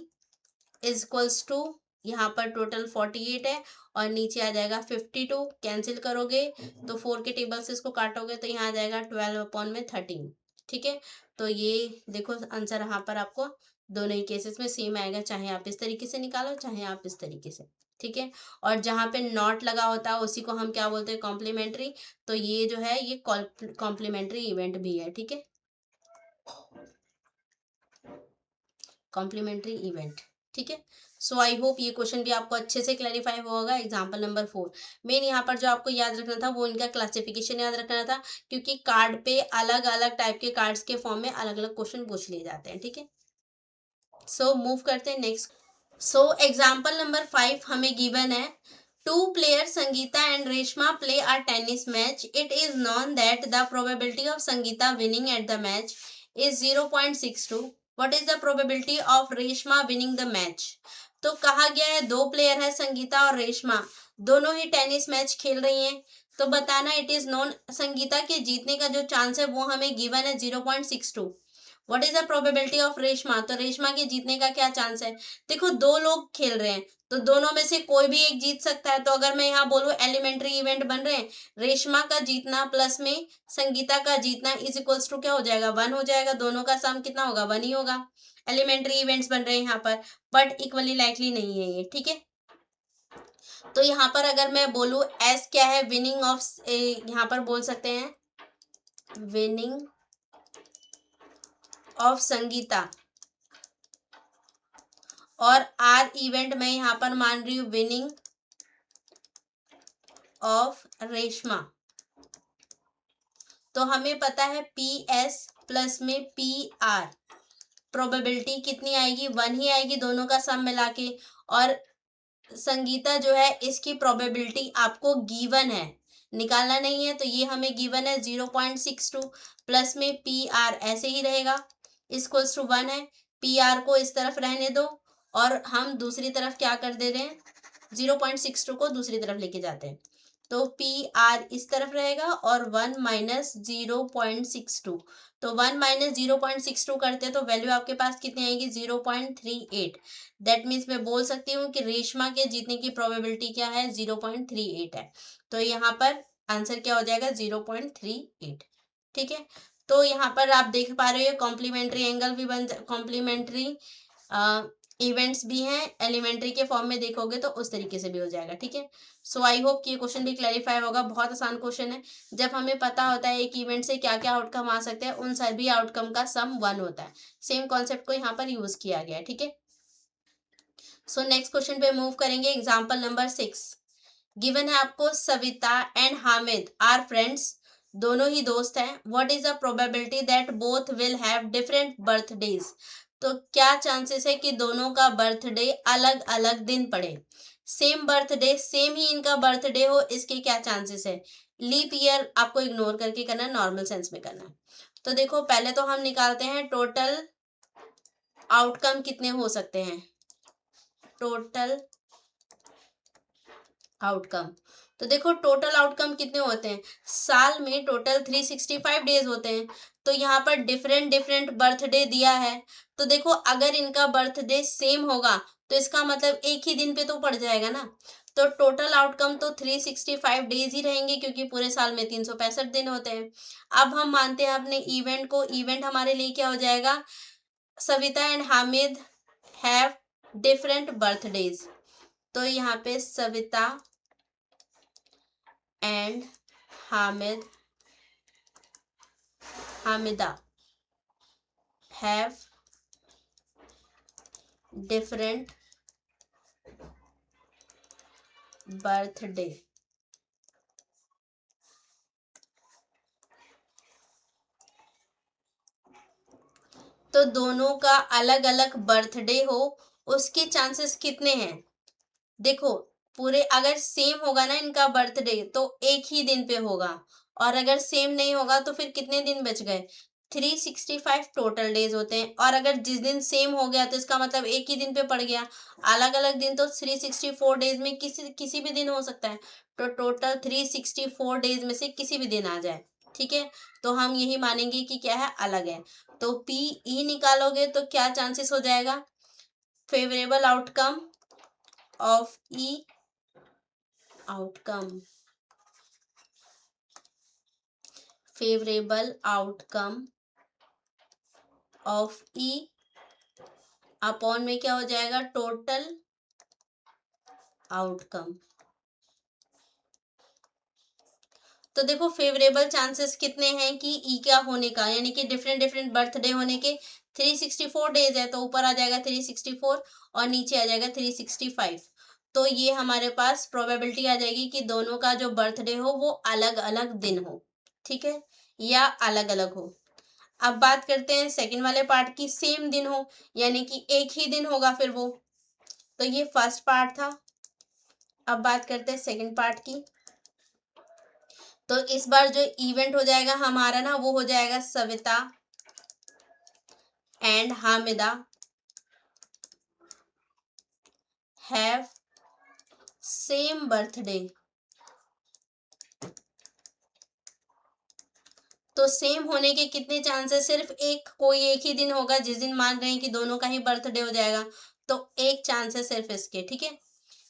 इज इक्वल्स टू, यहाँ पर टोटल 48 है और नीचे आ जाएगा 52, कैंसिल करोगे तो 4 के टेबल से इसको काटोगे तो यहाँ आ जाएगा 12/13। ठीक है, तो ये देखो आंसर यहाँ पर आपको दोनों ही केसेस में सेम आएगा, चाहे आप इस तरीके से निकालो चाहे आप इस तरीके से। ठीक है, और जहाँ पे नॉट लगा होता है उसी को हम क्या बोलते हैं, कॉम्प्लीमेंट्री। तो ये जो है ये कॉम्प्लीमेंट्री इवेंट भी है। ठीक है, कॉम्प्लीमेंट्री इवेंट। ठीक है, सो आई होप ये क्वेश्चन भी आपको अच्छे से क्लैरिफाई होगा। एग्जाम्पल नंबर 4 मेन यहाँ पर जो आपको याद रखना था वो इनका क्लासिफिकेशन याद रखना था, क्योंकि कार्ड पे अलग अलग टाइप के कार्ड्स के फॉर्म में अलग अलग क्वेश्चन पूछ लिए जाते हैं। ठीक है, सो मूव करते हैं नेक्स्ट। सो एग्जाम्पल नंबर 5 हमें गिवन है, two player Sangeeta and Reshma play a tennis match, it is known that the probability of Sangeeta winning at the match is 0.62, what is the probability of Reshma winning the match. तो कहा गया है दो player है संगीता और रेशमा, दोनों ही टेनिस मैच खेल रही हैं, तो बताना इट इज नोन, संगीता के जीतने का जो चांस है वो हमें गिवन है 0.62। What is the probability of Reshma, तो रेशमा के जीतने का क्या चांस है। देखो दो लोग खेल रहे हैं तो दोनों में से कोई भी एक जीत सकता है, तो अगर मैं यहाँ बोलूँ एलिमेंट्री इवेंट बन रहे हैं, रेशमा का जीतना प्लस में संगीता का जीतना इज इक्वल्स टू क्या हो जाएगा, 1 हो जाएगा, दोनों का सम कितना होगा, 1 ही होगा। एलिमेंट्री इवेंट्स बन रहे हैं यहाँ पर, बट इक्वली लाइकली नहीं है ये। ठीक है, तो यहाँ पर अगर मैं बोलूँ एस क्या है, विनिंग ऑफ, यहाँ पर बोल सकते हैं विनिंग ऑफ संगीता, और आर इवेंट मैं यहाँ पर मान रही हूँ विनिंग ऑफ रेशमा। तो हमें पता है PS प्लस में PR, प्रोबेबिलिटी कितनी आएगी, 1 ही आएगी दोनों का सम मिला के। और संगीता जो है इसकी प्रोबेबिलिटी आपको गिवन है, निकालना नहीं है, तो ये हमें गिवन है 0.62 प्लस में PR ऐसे ही रहेगा, इक्वल्स टू 1 है। PR को इस तरफ रहने दो और हम दूसरी तरफ क्या कर दे रहे हैं, 0.62 को दूसरी तरफ लेके जाते हैं, तो PR इस तरफ रहेगा और 1 माइनस 0.62, तो 1 माइनस 0.62 करते हैं तो वैल्यू आपके पास कितनी आएगी, 0.38। दैट मीन्स मैं बोल सकती हूँ कि रेशमा के जीतने की प्रोबेबिलिटी क्या है, 0.38 है। तो यहाँ पर आंसर क्या हो जाएगा, 0.38। ठीक है, तो यहाँ पर आप देख पा रहे हो कॉम्प्लीमेंट्री एंगल भी बन, कॉम्प्लीमेंट्री इवेंट्स भी हैं, एलिमेंट्री के फॉर्म में देखोगे तो उस तरीके से भी हो जाएगा। ठीक है, सो आई होप कि ये क्वेश्चन भी क्लैरिफाई होगा। बहुत आसान क्वेश्चन है, जब हमें पता होता है एक इवेंट से क्या क्या आउटकम आ सकते हैं, उन सभी आउटकम का सम 1 होता है। सेम कॉन्सेप्ट को यहाँ पर यूज किया गया है। ठीक है, सो नेक्स्ट क्वेश्चन पे मूव करेंगे। एग्जाम्पल नंबर 6 गिवन है आपको, Savita and Hamid are friends, दोनों ही दोस्त हैं। What is the probability that both will have different birthdays, तो क्या चांसेस है कि दोनों का बर्थडे अलग अलग दिन पड़े। सेम बर्थडे, सेम ही इनका बर्थडे हो, इसके क्या चांसेस है। लीप ईयर आपको इग्नोर करके करना है, नॉर्मल सेंस में करना है। तो देखो पहले तो हम निकालते हैं टोटल आउटकम कितने हो सकते हैं, टोटल आउटकम। तो देखो टोटल आउटकम कितने होते हैं, साल में टोटल 365 डेज होते हैं, तो यहाँ पर डिफरेंट डिफरेंट बर्थडे दिया है। तो देखो अगर इनका बर्थडे सेम होगा तो इसका मतलब एक ही दिन पे तो पड़ जाएगा ना, तो टोटल आउटकम तो 365 डेज ही रहेंगे, क्योंकि पूरे साल में 365 दिन होते हैं। अब हम मानते हैं अपने इवेंट को, इवेंट हमारे लिए क्या हो जाएगा, Savita and Hamid have different birthdays, तो यहाँ पे Savita and Hamid, Hamida have different birthday. तो दोनों का अलग अलग बर्थडे हो, उसके चांसेस कितने हैं। देखो पूरे अगर सेम होगा ना इनका बर्थडे तो एक ही दिन पे होगा, और अगर सेम नहीं होगा तो फिर कितने दिन बच गए, 365 टोटल डेज होते हैं। और अगर जिस दिन सेम हो गया तो इसका मतलब एक ही दिन पे पड़ गया, अलग अलग दिन तो 364 डेज में किसी किसी भी दिन हो सकता है, तो टोटल 364 डेज में से किसी भी दिन आ जाए। ठीक है, तो हम यही मानेंगे कि क्या है, अलग है। तो PE निकालोगे तो क्या चांसेस हो जाएगा, favourable outcome of E, outcome, favourable outcome of E upon में क्या हो जाएगा, टोटल आउटकम। तो देखो फेवरेबल चांसेस कितने हैं कि ई क्या होने का, यानी कि डिफरेंट डिफरेंट बर्थडे होने के, 364 डेज है तो ऊपर आ जाएगा 364 और नीचे आ जाएगा 365। तो ये हमारे पास प्रोबेबिलिटी आ जाएगी कि दोनों का जो बर्थडे हो वो अलग अलग दिन हो। ठीक है, या अलग अलग हो। अब बात करते हैं सेकंड वाले पार्ट की, सेम दिन हो, यानी कि एक ही दिन होगा फिर वो। तो ये फर्स्ट पार्ट था। अब बात करते हैं सेकंड पार्ट की। तो इस बार जो इवेंट हो जाएगा हमारा ना, वो हो जाएगा Savita and Hamida have same birthday. तो सेम होने के कितने चांसेस, सिर्फ एक, कोई एक ही दिन होगा जिस दिन मान रहे हैं कि दोनों का ही बर्थडे हो जाएगा, तो एक चांस है सिर्फ इसके। ठीक है,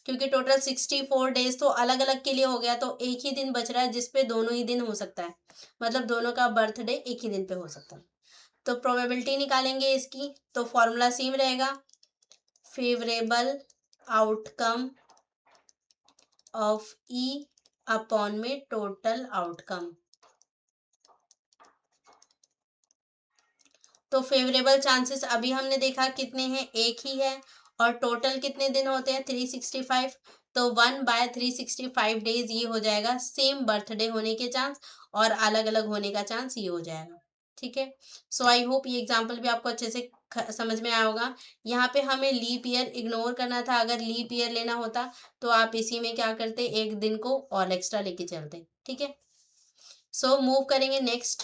क्योंकि टोटल 64 डेज तो अलग अलग के लिए हो गया, तो एक ही दिन बच रहा है जिसपे दोनों ही दिन हो सकता है, मतलब दोनों का बर्थडे एक ही दिन पे हो सकता है। तो प्रोबेबिलिटी निकालेंगे इसकी, तो फॉर्मूला सेम रहेगा, favourable outcome of E upon में टोटल आउटकम। तो फेवरेबल चांसेस अभी हमने देखा कितने हैं, एक ही है, और टोटल कितने दिन होते हैं, 365। तो 1/365 डेज ये हो जाएगा सेम बर्थडे होने के चांस, और अलग अलग होने का चांस ये हो जाएगा। ठीक है, सो आई होप ये एग्जाम्पल भी आपको अच्छे से समझ में आया होगा। यहाँ पे हमें लीप ईयर इग्नोर करना था, अगर लीप ईयर लेना होता तो आप इसी में क्या करते, एक दिन को और एक्स्ट्रा लेके चलते। ठीक है, सो मूव करेंगे नेक्स्ट।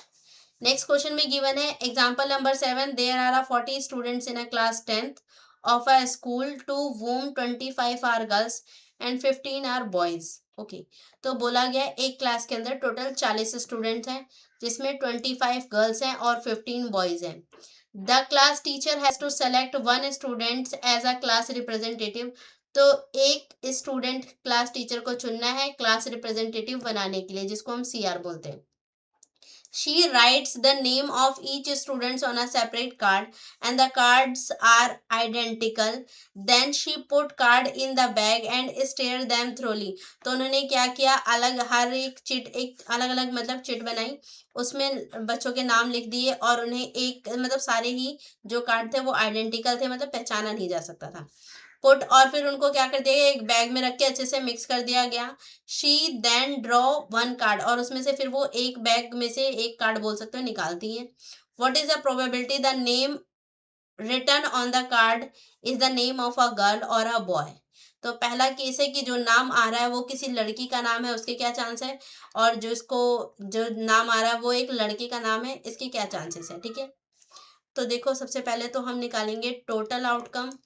नेक्स्ट क्वेश्चन में गिवन है example number 7, there are 40 students in a class 10th of a school to whom 25 are girls and 15 are boys. Okay, तो बोला गया एक क्लास के अंदर टोटल 40 स्टूडेंट्स हैं, जिसमें 25 गर्ल्स हैं और 15 बॉयज हैं। The class teacher has to select one student as a class representative. तो एक स्टूडेंट क्लास टीचर को चुनना है क्लास रिप्रेजेंटेटिव बनाने के लिए, जिसको हम CR बोलते हैं। She writes the name of each student on a separate card and the cards are identical. Then she put card in the bag and stare them thoroughly. तो उन्होंने क्या किया, अलग हर एक चिट, एक अलग अलग मतलब चिट बनाई, उसमें बच्चों के नाम लिख दिए और उन्हें एक मतलब सारे ही जो कार्ड थे वो आइडेंटिकल थे, मतलब पहचाना नहीं जा सकता था। पुट, और फिर उनको क्या कर दिया गया, एक बैग में रख के अच्छे से मिक्स कर दिया गया। She then draw one card, और उसमें से फिर वो एक बैग में से एक कार्ड बोल सकते हो निकालती है। What is the probability the name written on the card is the name of a girl और अ बॉय। तो पहला केस है कि जो नाम आ रहा है वो किसी लड़की का नाम है, उसके क्या चांस है, और जो नाम आ रहा है वो एक लड़के का नाम है, इसके क्या चांसेस है। ठीक है, तो देखो सबसे पहले तो हम निकालेंगे टोटल आउटकम।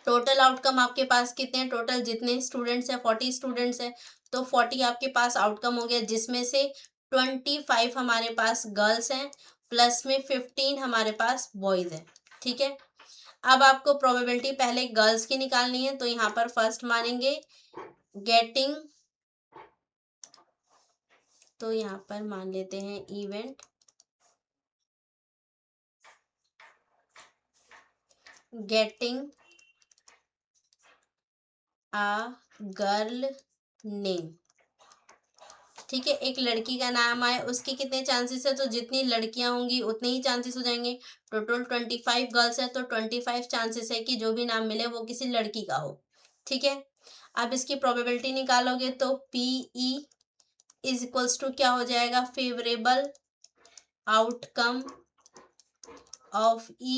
टोटल आउटकम आपके पास कितने हैं, टोटल जितने स्टूडेंट्स हैं 40 स्टूडेंट्स हैं, तो 40 आपके पास आउटकम हो गया, जिसमें से 25 हमारे पास गर्ल्स हैं, प्लस में 15 हमारे पास बॉयज हैं। ठीक है, अब आपको प्रोबेबिलिटी पहले गर्ल्स की निकालनी है, तो यहाँ पर फर्स्ट मानेंगे गेटिंग, तो यहाँ पर मान लेते हैं event getting a girl name. ठीक है, एक लड़की का नाम आए, उसके कितने चांसेस है, तो जितनी लड़कियां होंगी उतने ही चांसेस हो जाएंगे। टोटल 25 गर्ल्स है, तो 25 चांसेस है कि जो भी नाम मिले वो किसी लड़की का हो। ठीक है, अब इसकी प्रोबेबिलिटी निकालोगे तो PE इज इक्वल्स टू क्या हो जाएगा, favourable outcome of E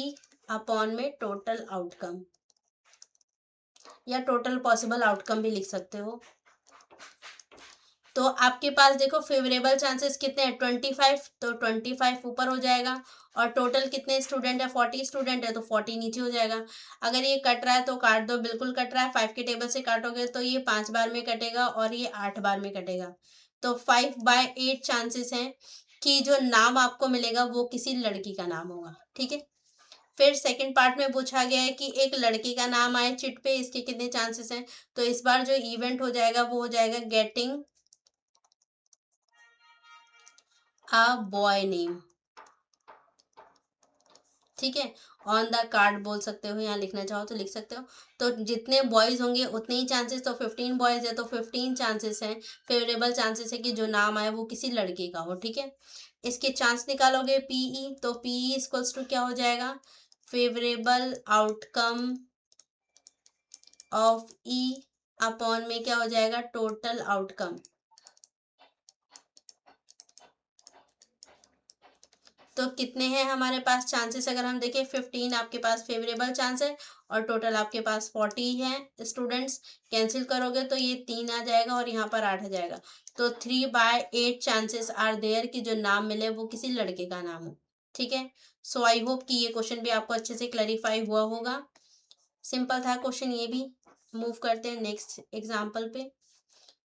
upon में टोटल आउटकम, या टोटल पॉसिबल आउटकम भी लिख सकते हो। तो आपके पास देखो फेवरेबल चांसेस कितने हैं, 25, तो 25 ऊपर हो जाएगा, और टोटल कितने स्टूडेंट है, 40 स्टूडेंट है, तो 40 नीचे हो जाएगा। अगर ये कट रहा है तो काट दो, बिल्कुल कट रहा है, 5 के टेबल से काटोगे तो ये 5 बार में कटेगा और ये 8 बार में कटेगा, तो 5/8 चांसेस हैं कि जो नाम आपको मिलेगा वो किसी लड़की का नाम होगा। ठीक है, फिर सेकंड पार्ट में पूछा गया है कि एक लड़की का नाम आए चिट पे, इसके कितने चांसेस हैं, तो इस बार जो इवेंट हो जाएगा वो हो जाएगा गेटिंग अ बॉय नेम। ठीक है, ऑन द कार्ड बोल सकते हो, यहाँ लिखना चाहो तो लिख सकते हो। तो जितने बॉयज होंगे उतने ही चांसेस, तो 15 बॉयज है तो 15 चांसेस हैं, फेवरेबल चांसेस है कि जो नाम आए वो किसी लड़के का हो। ठीक है, इसके चांस निकालोगे PE, तो PE इक्वल्स टू क्या हो जाएगा, favourable outcome of E upon में क्या हो जाएगा, टोटल आउटकम। तो कितने हैं हमारे पास चांसेस, अगर हम देखें 15 आपके पास फेवरेबल चांस है, और टोटल आपके पास 40 हैं स्टूडेंट्स। कैंसिल करोगे तो ये 3 आ जाएगा और यहाँ पर 8 आ जाएगा, तो 3/8 चांसेस आर देयर कि जो नाम मिले वो किसी लड़के का नाम हो। ठीक है, सो आई होप कि ये क्वेश्चन भी आपको अच्छे से क्लैरिफाई हुआ होगा। सिंपल था क्वेश्चन ये भी। मूव करते हैं नेक्स्ट एग्जाम्पल पे।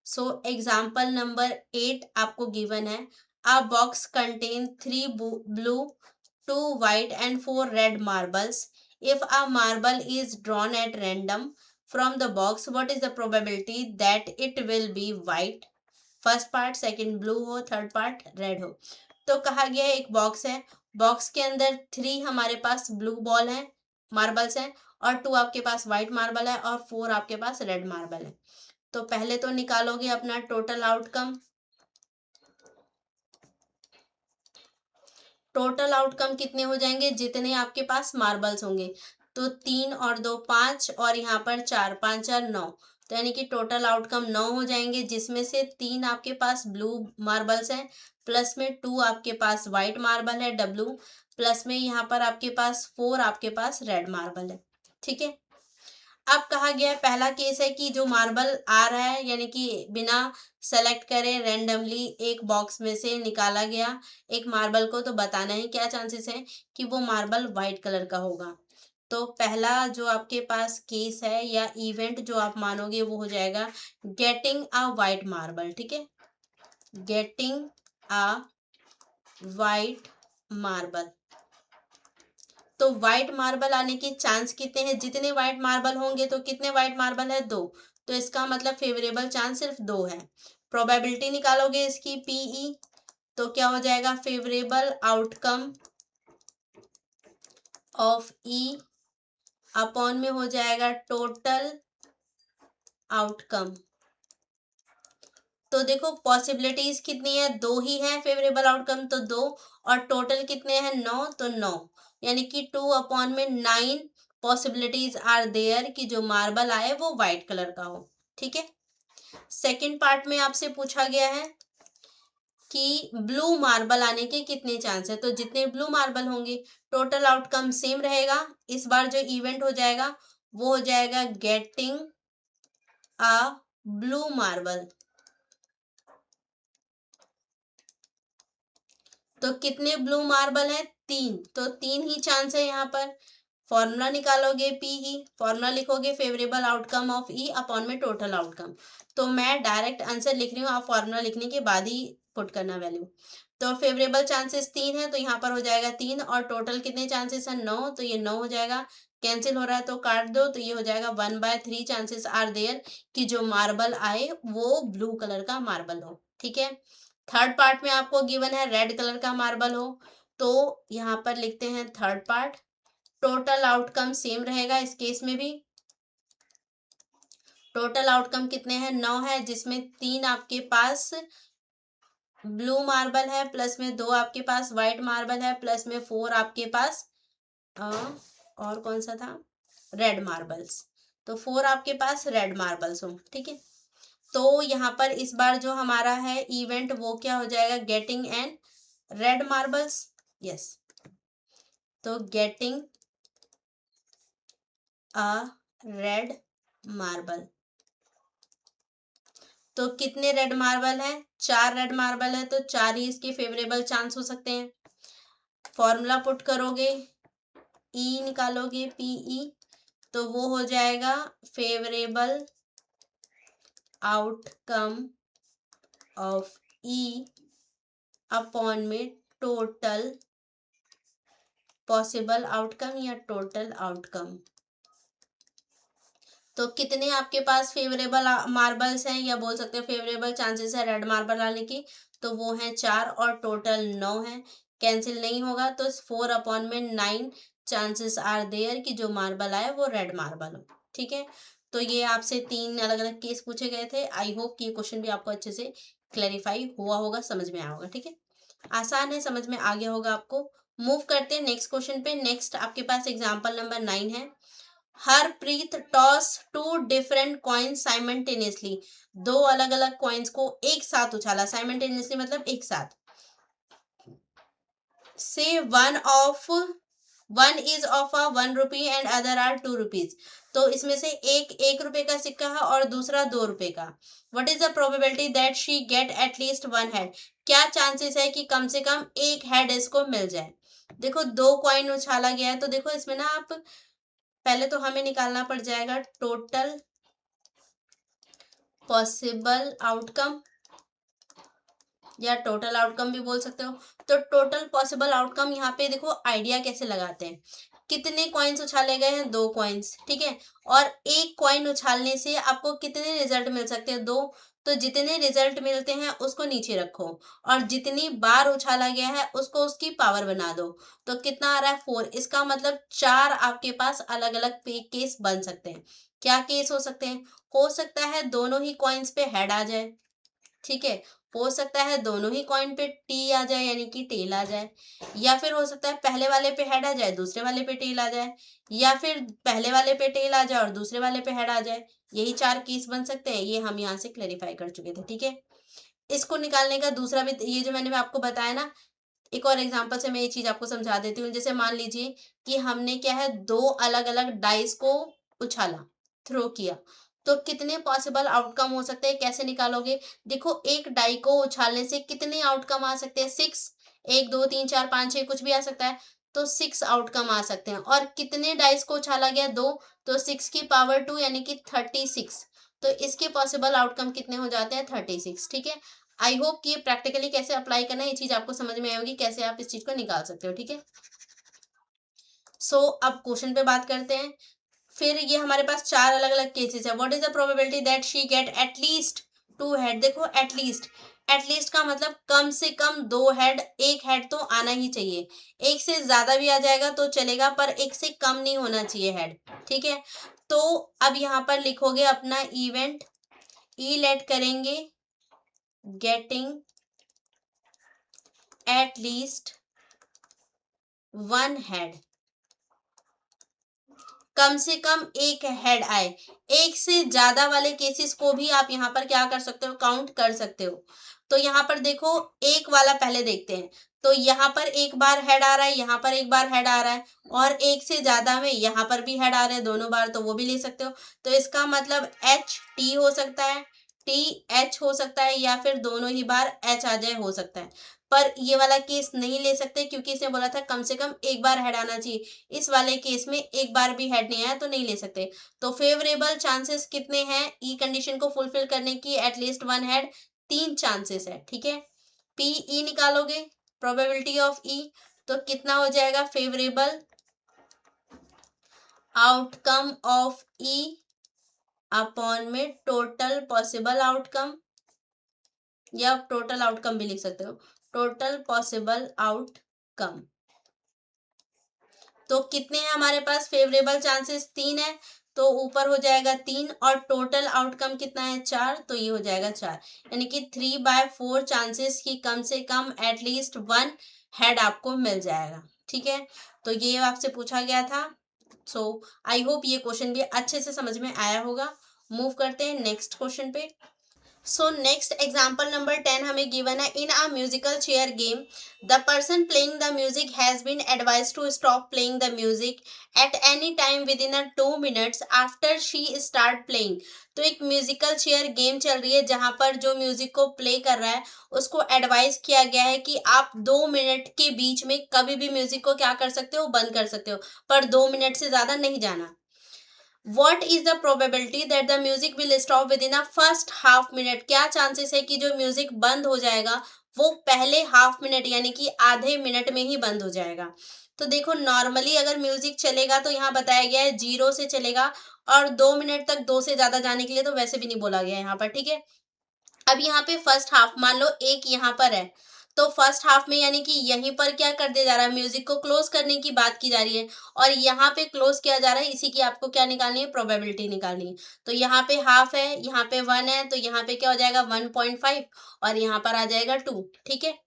सो एग्जाम्पल नंबर 8 आपको गिवन है, a box contain 3 blue, 2 white and 4 red marbles. If a marble is drawn at random from the box, what is the probability that it will be white? First part, second blue हो, third part red हो। तो कहा गया है एक box है, box के अंदर 3 हमारे पास ब्लू बॉल है, मार्बल्स हैं, और 2 आपके पास व्हाइट मार्बल है, और 4 आपके पास रेड मार्बल है। तो पहले तो निकालोगे अपना टोटल आउटकम। टोटल आउटकम कितने हो जाएंगे, जितने आपके पास मार्बल्स होंगे, तो 3 और 2 5 और यहाँ पर 4 5 4 9, तो यानी कि टोटल आउटकम 9 हो जाएंगे, जिसमें से 3 आपके पास ब्लू मार्बल्स हैं, प्लस में 2 आपके पास वाइट मार्बल है डब्लू, प्लस में यहाँ पर आपके पास 4 आपके पास रेड मार्बल है। ठीक है, अब कहा गया है, पहला केस है कि जो मार्बल आ रहा है यानी कि बिना सेलेक्ट करे रैंडमली एक बॉक्स में से निकाला गया एक मार्बल को, तो बताना है क्या चांसेस है कि वो मार्बल वाइट कलर का होगा। तो पहला जो आपके पास केस है या इवेंट जो आप मानोगे वो हो जाएगा गेटिंग अ वाइट मार्बल। ठीक है, गेटिंग अ वाइट मार्बल। तो व्हाइट मार्बल आने के चांस कितने हैं, जितने व्हाइट मार्बल होंगे तो कितने व्हाइट मार्बल है, 2, तो इसका मतलब फेवरेबल चांस सिर्फ 2 है। प्रोबेबिलिटी निकालोगे इसकी पीई, तो क्या हो जाएगा, favourable outcome of E upon में हो जाएगा टोटल आउटकम। तो देखो पॉसिबिलिटीज कितनी है, 2 ही है फेवरेबल आउटकम, तो 2, और टोटल कितने हैं 9, तो 9, यानी कि 2 अपॉन में 9 पॉसिबिलिटीज आर देयर कि जो मार्बल आए वो वाइट कलर का हो। ठीक है, सेकंड पार्ट में आपसे पूछा गया है कि ब्लू मार्बल आने के कितने चांस है, तो जितने ब्लू मार्बल होंगे टोटल आउटकम सेम रहेगा। इस बार जो इवेंट हो जाएगा वो हो जाएगा गेटिंग अ ब्लू मार्बल। तो कितने ब्लू मार्बल है, 3, तो 3 ही चांस है यहाँ पर। फॉर्मूला निकालोगे पीई, फॉर्मूला लिखोगे favourable outcome of E upon में टोटल आउटकम। तो मैं डायरेक्ट आंसर लिख रही हूँ, आप फॉर्मूला लिखने के बाद ही पुट करना वैल्यू। तो फेवरेबल चांसेस 3 है, तो यहाँ पर हो जाएगा 3, और टोटल कितने चांसेस है 9, तो ये 9 हो जाएगा। कैंसिल हो रहा है तो काट दो, तो ये हो जाएगा 1/3 चांसेस आर देयर कि जो मार्बल आए वो ब्लू कलर का मार्बल हो। ठीक है, थर्ड पार्ट में आपको गिवन है रेड कलर का मार्बल हो, तो यहाँ पर लिखते हैं third part, total outcome same रहेगा इस केस में भी। टोटल आउटकम कितने हैं, 9 है, जिसमें 3 आपके पास ब्लू मार्बल है, प्लस में 2 आपके पास व्हाइट मार्बल है, प्लस में 4 आपके पास और कौन सा था, रेड मार्बल्स, तो 4 आपके पास रेड मार्बल्स हो। ठीक है, तो यहाँ पर इस बार जो हमारा है इवेंट वो क्या हो जाएगा, getting and red marbles. Yes, तो गेटिंग अ रेड मार्बल। तो कितने रेड मार्बल है, 4 रेड मार्बल है, तो 4 ही इसके फेवरेबल चांस हो सकते हैं। फॉर्मूला पुट करोगे, ई निकालोगे पीई, तो वो हो जाएगा favourable outcome of E upon में टोटल पॉसिबल आउटकम या टोटल आउटकम। तो कितने आपके पास फेवरेबल मार्बल्स हैं या बोल सकते हो फेवरेबल चांसेस है रेड मार्बल आने की, तो वो हैं 4 और टोटल 9 है। कैंसिल नहीं होगा, तो 4 अपॉन में 9 चांसेस आर देयर कि जो मार्बल आए वो रेड मार्बल हो। ठीक है, तो ये आपसे 3 अलग अलग केस पूछे गए थे। आई होप कि ये क्वेश्चन भी आपको अच्छे से क्लैरिफाई हुआ होगा, समझ में आया होगा। ठीक है, आसान है, समझ में आ गया होगा आपको। मूव करते हैं नेक्स्ट क्वेश्चन पे। नेक्स्ट आपके पास एग्जाम्पल नंबर 9 है, Harpreet toss 2 different coins simultaneously. 2 अलग अलग कॉइन्स को एक साथ उछाला, साइमल्टेनियसली मतलब एक साथ। से one is of a 1 rupee and other are 2 rupees. तो इसमें से एक 1 रुपए का सिक्का है और दूसरा 2 रुपए का। What is the probability that she get at least 1 head. क्या चांसेस है कि कम से कम एक हेड इसको मिल जाए। देखो 2 कॉइन उछाला गया है, तो देखो इसमें ना आप पहले तो हमें निकालना पड़ जाएगा टोटल पॉसिबल आउटकम, या टोटल आउटकम भी बोल सकते हो। तो टोटल पॉसिबल आउटकम यहाँ पे देखो आइडिया कैसे लगाते हैं, कितने कॉइन्स उछाले गए हैं, 2 कॉइन्स। ठीक है, और एक कॉइन उछालने से आपको कितने रिजल्ट मिल सकते हैं, 2। तो जितने रिजल्ट मिलते हैं उसको नीचे रखो, और जितनी बार उछाला गया है उसको उसकी पावर बना दो। तो कितना आ रहा है, 4। इसका मतलब 4 आपके पास अलग अलग पे केस बन सकते हैं। क्या केस हो सकते हैं, हो सकता है दोनों ही कॉइन्स पे हेड आ जाए। ठीक है, हो सकता है दोनों ही कॉइन पे टी आ जाए यानी कि टेल आ जाए, या फिर हो सकता है पहले वाले पे हेड आ जाए दूसरे वाले पे टेल आ जाए, या फिर पहले वाले पे टेल आ जाए और दूसरे वाले पे हेड आ जाए। यही 4 केस बन सकते हैं, ये हम यहाँ से क्लेरिफाई कर चुके थे। ठीक है, इसको निकालने का दूसरा भी, ये जो मैंने आपको बताया ना, एक और एग्जांपल से मैं ये चीज आपको समझा देती हूँ। जैसे मान लीजिए कि हमने क्या है, 2 अलग अलग डाइस को उछाला, थ्रो किया, तो कितने पॉसिबल आउटकम हो सकते हैं, कैसे निकालोगे? देखो, एक डाई को उछालने से कितने आउटकम आ सकते हैं? 6, 1 2 3 4 5 6 कुछ भी आ सकता है, तो 6 आउटकम आ सकते हैं। और कितने डाइस को उछाला गया? 2, तो 6 की पावर 2 यानी कि 36। तो इसके पॉसिबल आउटकम कितने हो जाते हैं? 36। ठीक है, आई होप कि ये प्रैक्टिकली कैसे अप्लाई करना है ये चीज आपको समझ में आएगी, कैसे आप इस चीज को निकाल सकते हो। ठीक है, सो अब क्वेश्चन पे बात करते हैं। फिर ये हमारे पास 4 अलग अलग केसेस है। What is the probability that she get at least 2 head? देखो, एटलीस्ट, एटलीस्ट का मतलब कम से कम 2 हेड, एक हेड तो आना ही चाहिए। एक से ज्यादा भी आ जाएगा तो चलेगा, पर एक से कम नहीं होना चाहिए हेड। ठीक है, तो अब यहाँ पर लिखोगे अपना इवेंट, ई लेट करेंगे गेटिंग एट लीस्ट 1 हेड, कम से कम एक हेड आए। एक से ज्यादा वाले केसेस को भी आप यहाँ पर क्या कर सकते हो? काउंट कर सकते हो। तो यहाँ पर देखो, एक वाला पहले देखते हैं। तो यहाँ पर एक बार हेड आ रहा है, यहाँ पर एक बार हेड आ रहा है, और एक से ज्यादा में यहाँ पर भी हेड आ रहे हैं दोनों बार, तो वो भी ले सकते हो। तो इसका मतलब एच टी हो सकता है, टी एच हो सकता है, या फिर दोनों ही बार एच आ जाए हो सकता है। पर ये वाला केस नहीं ले सकते, क्योंकि इसने बोला था कम से कम एक बार हेड आना चाहिए। इस वाले केस में एक बार भी हेड नहीं आया तो नहीं ले सकते। तो फेवरेबल चांसेस कितने हैं ई कंडीशन को फुलफिल करने की? एटलीस्ट 1 हेड, 3 चांसेस है। ठीक है, पी ई निकालोगे, प्रोबेबिलिटी ऑफ ई, तो कितना हो जाएगा? Favourable outcome of E upon में टोटल पॉसिबल आउटकम, या टोटल आउटकम भी लिख सकते हो, टोटल पॉसिबल आउटकम। तो कितने हैं हमारे पास फेवरेबल चांसेस? 3 है, तो ऊपर हो जाएगा 3, और टोटल आउटकम कितना है? 4, तो ये हो जाएगा 4, यानी कि 3/4 चांसेस की कम से कम एटलीस्ट 1 हेड आपको मिल जाएगा। ठीक है, तो ये आपसे पूछा गया था। सो आई होप ये क्वेश्चन भी अच्छे से समझ में आया होगा। मूव करते हैं नेक्स्ट क्वेश्चन पे। सो नेक्स्ट एग्जाम्पल नंबर 10 हमें गिवन है। In a musical chair game the person playing the music has been advise to stop playing the music at any time within 2 minutes after she start playing. तो एक musical chair game चल रही है जहां पर जो music को play कर रहा है उसको एडवाइस किया गया है कि आप 2 मिनट के बीच में कभी भी म्यूजिक को क्या कर सकते हो? बंद कर सकते हो, पर 2 मिनट से ज्यादा नहीं जाना। What is the probability that the music will stop within a first half minute? क्या चांसेस है कि जो म्यूजिक बंद हो जाएगा वो पहले हाफ मिनट यानी कि आधे मिनट में ही बंद हो जाएगा? तो देखो, नॉर्मली अगर म्यूजिक चलेगा तो यहाँ बताया गया है 0 से चलेगा, और 2 मिनट तक 2 से ज्यादा जाने के लिए तो वैसे भी नहीं बोला गया यहाँ पर। ठीक है, अब यहाँ पे फर्स्ट हाफ मान लो एक यहाँ पर है, तो फर्स्ट हाफ में यानी कि यहीं पर क्या कर दिया जा रहा है? म्यूजिक को क्लोज करने की बात की जा रही है, और यहाँ पे क्लोज किया जा रहा है। इसी की आपको क्या निकालनी है? प्रोबेबिलिटी निकालनी है। तो यहाँ पे हाफ है, यहाँ पे 1 है, तो यहाँ पे क्या हो जाएगा? 1.5, और यहाँ पर आ जाएगा 2। ठीक है,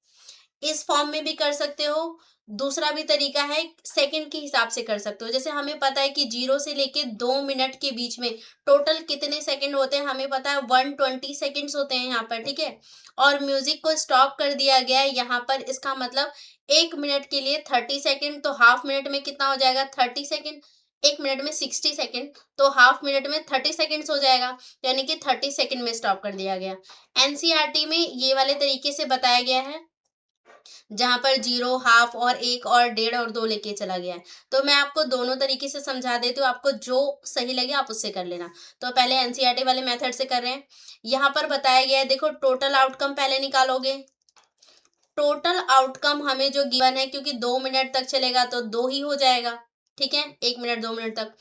इस फॉर्म में भी कर सकते हो। दूसरा भी तरीका है, सेकंड के हिसाब से कर सकते हो। जैसे हमें पता है कि 0 से लेके 2 मिनट के बीच में टोटल कितने सेकंड होते हैं, हमें पता है 120 सेकंड्स होते हैं यहाँ पर। ठीक है, और म्यूजिक को स्टॉप कर दिया गया है यहाँ पर, इसका मतलब 1 मिनट के लिए 30 सेकंड, तो हाफ मिनट में कितना हो जाएगा? 30 सेकंड। 1 मिनट में 60 सेकंड, तो हाफ मिनट में 30 सेकंड्स हो जाएगा, यानी कि 30 सेकंड में स्टॉप कर दिया गया। एनसीईआरटी में ये वाले तरीके से बताया गया है, जहां पर 0, हाफ और 1 और 1.5 और 2 लेके चला गया है। तो मैं आपको दोनों तरीके से समझा देती हूँ, आपको जो सही लगे आप उससे कर लेना। तो पहले एनसीईआरटी वाले मेथड से कर रहे हैं। यहाँ पर बताया गया है, देखो टोटल आउटकम पहले निकालोगे। टोटल आउटकम हमें जो गिवन है, क्योंकि 2 मिनट तक चलेगा तो 2 ही हो जाएगा। ठीक है, 1 मिनट 2 मिनट तक।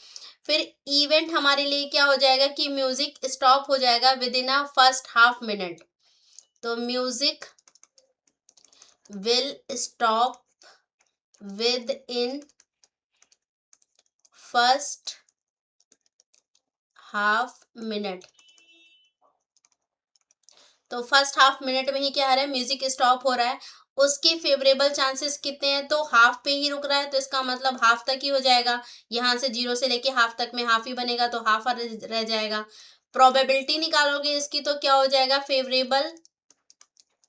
फिर इवेंट हमारे लिए क्या हो जाएगा कि म्यूजिक स्टॉप हो जाएगा within a first half minute. तो म्यूजिक will stop within first half minute। तो फर्स्ट हाफ मिनट में ही क्या आ रहा है, म्यूजिक स्टॉप हो रहा है, उसके फेवरेबल चांसेस कितने हैं, तो हाफ पे ही रुक रहा है, तो इसका मतलब हाफ तक ही हो जाएगा, यहाँ से 0 से लेके हाफ तक में हाफ ही बनेगा, तो हाफ रह जाएगा। प्रोबेबिलिटी निकालोगे इसकी तो क्या हो जाएगा, favourable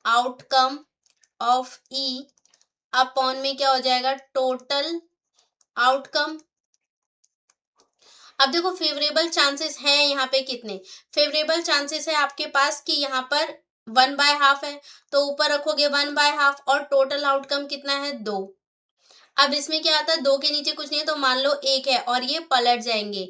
outcome of E upon में क्या हो जाएगा, टोटल आउटकम। अब देखो फेवरेबल चांसेस है यहाँ पे कितने, फेवरेबल चांसेस है आपके पास कि यहाँ पर 1/2 है, तो ऊपर रखोगे 1/2 और टोटल आउटकम कितना है, 2। अब इसमें क्या आता है, 2 के नीचे कुछ नहीं है, तो मान लो 1 है और ये पलट जाएंगे,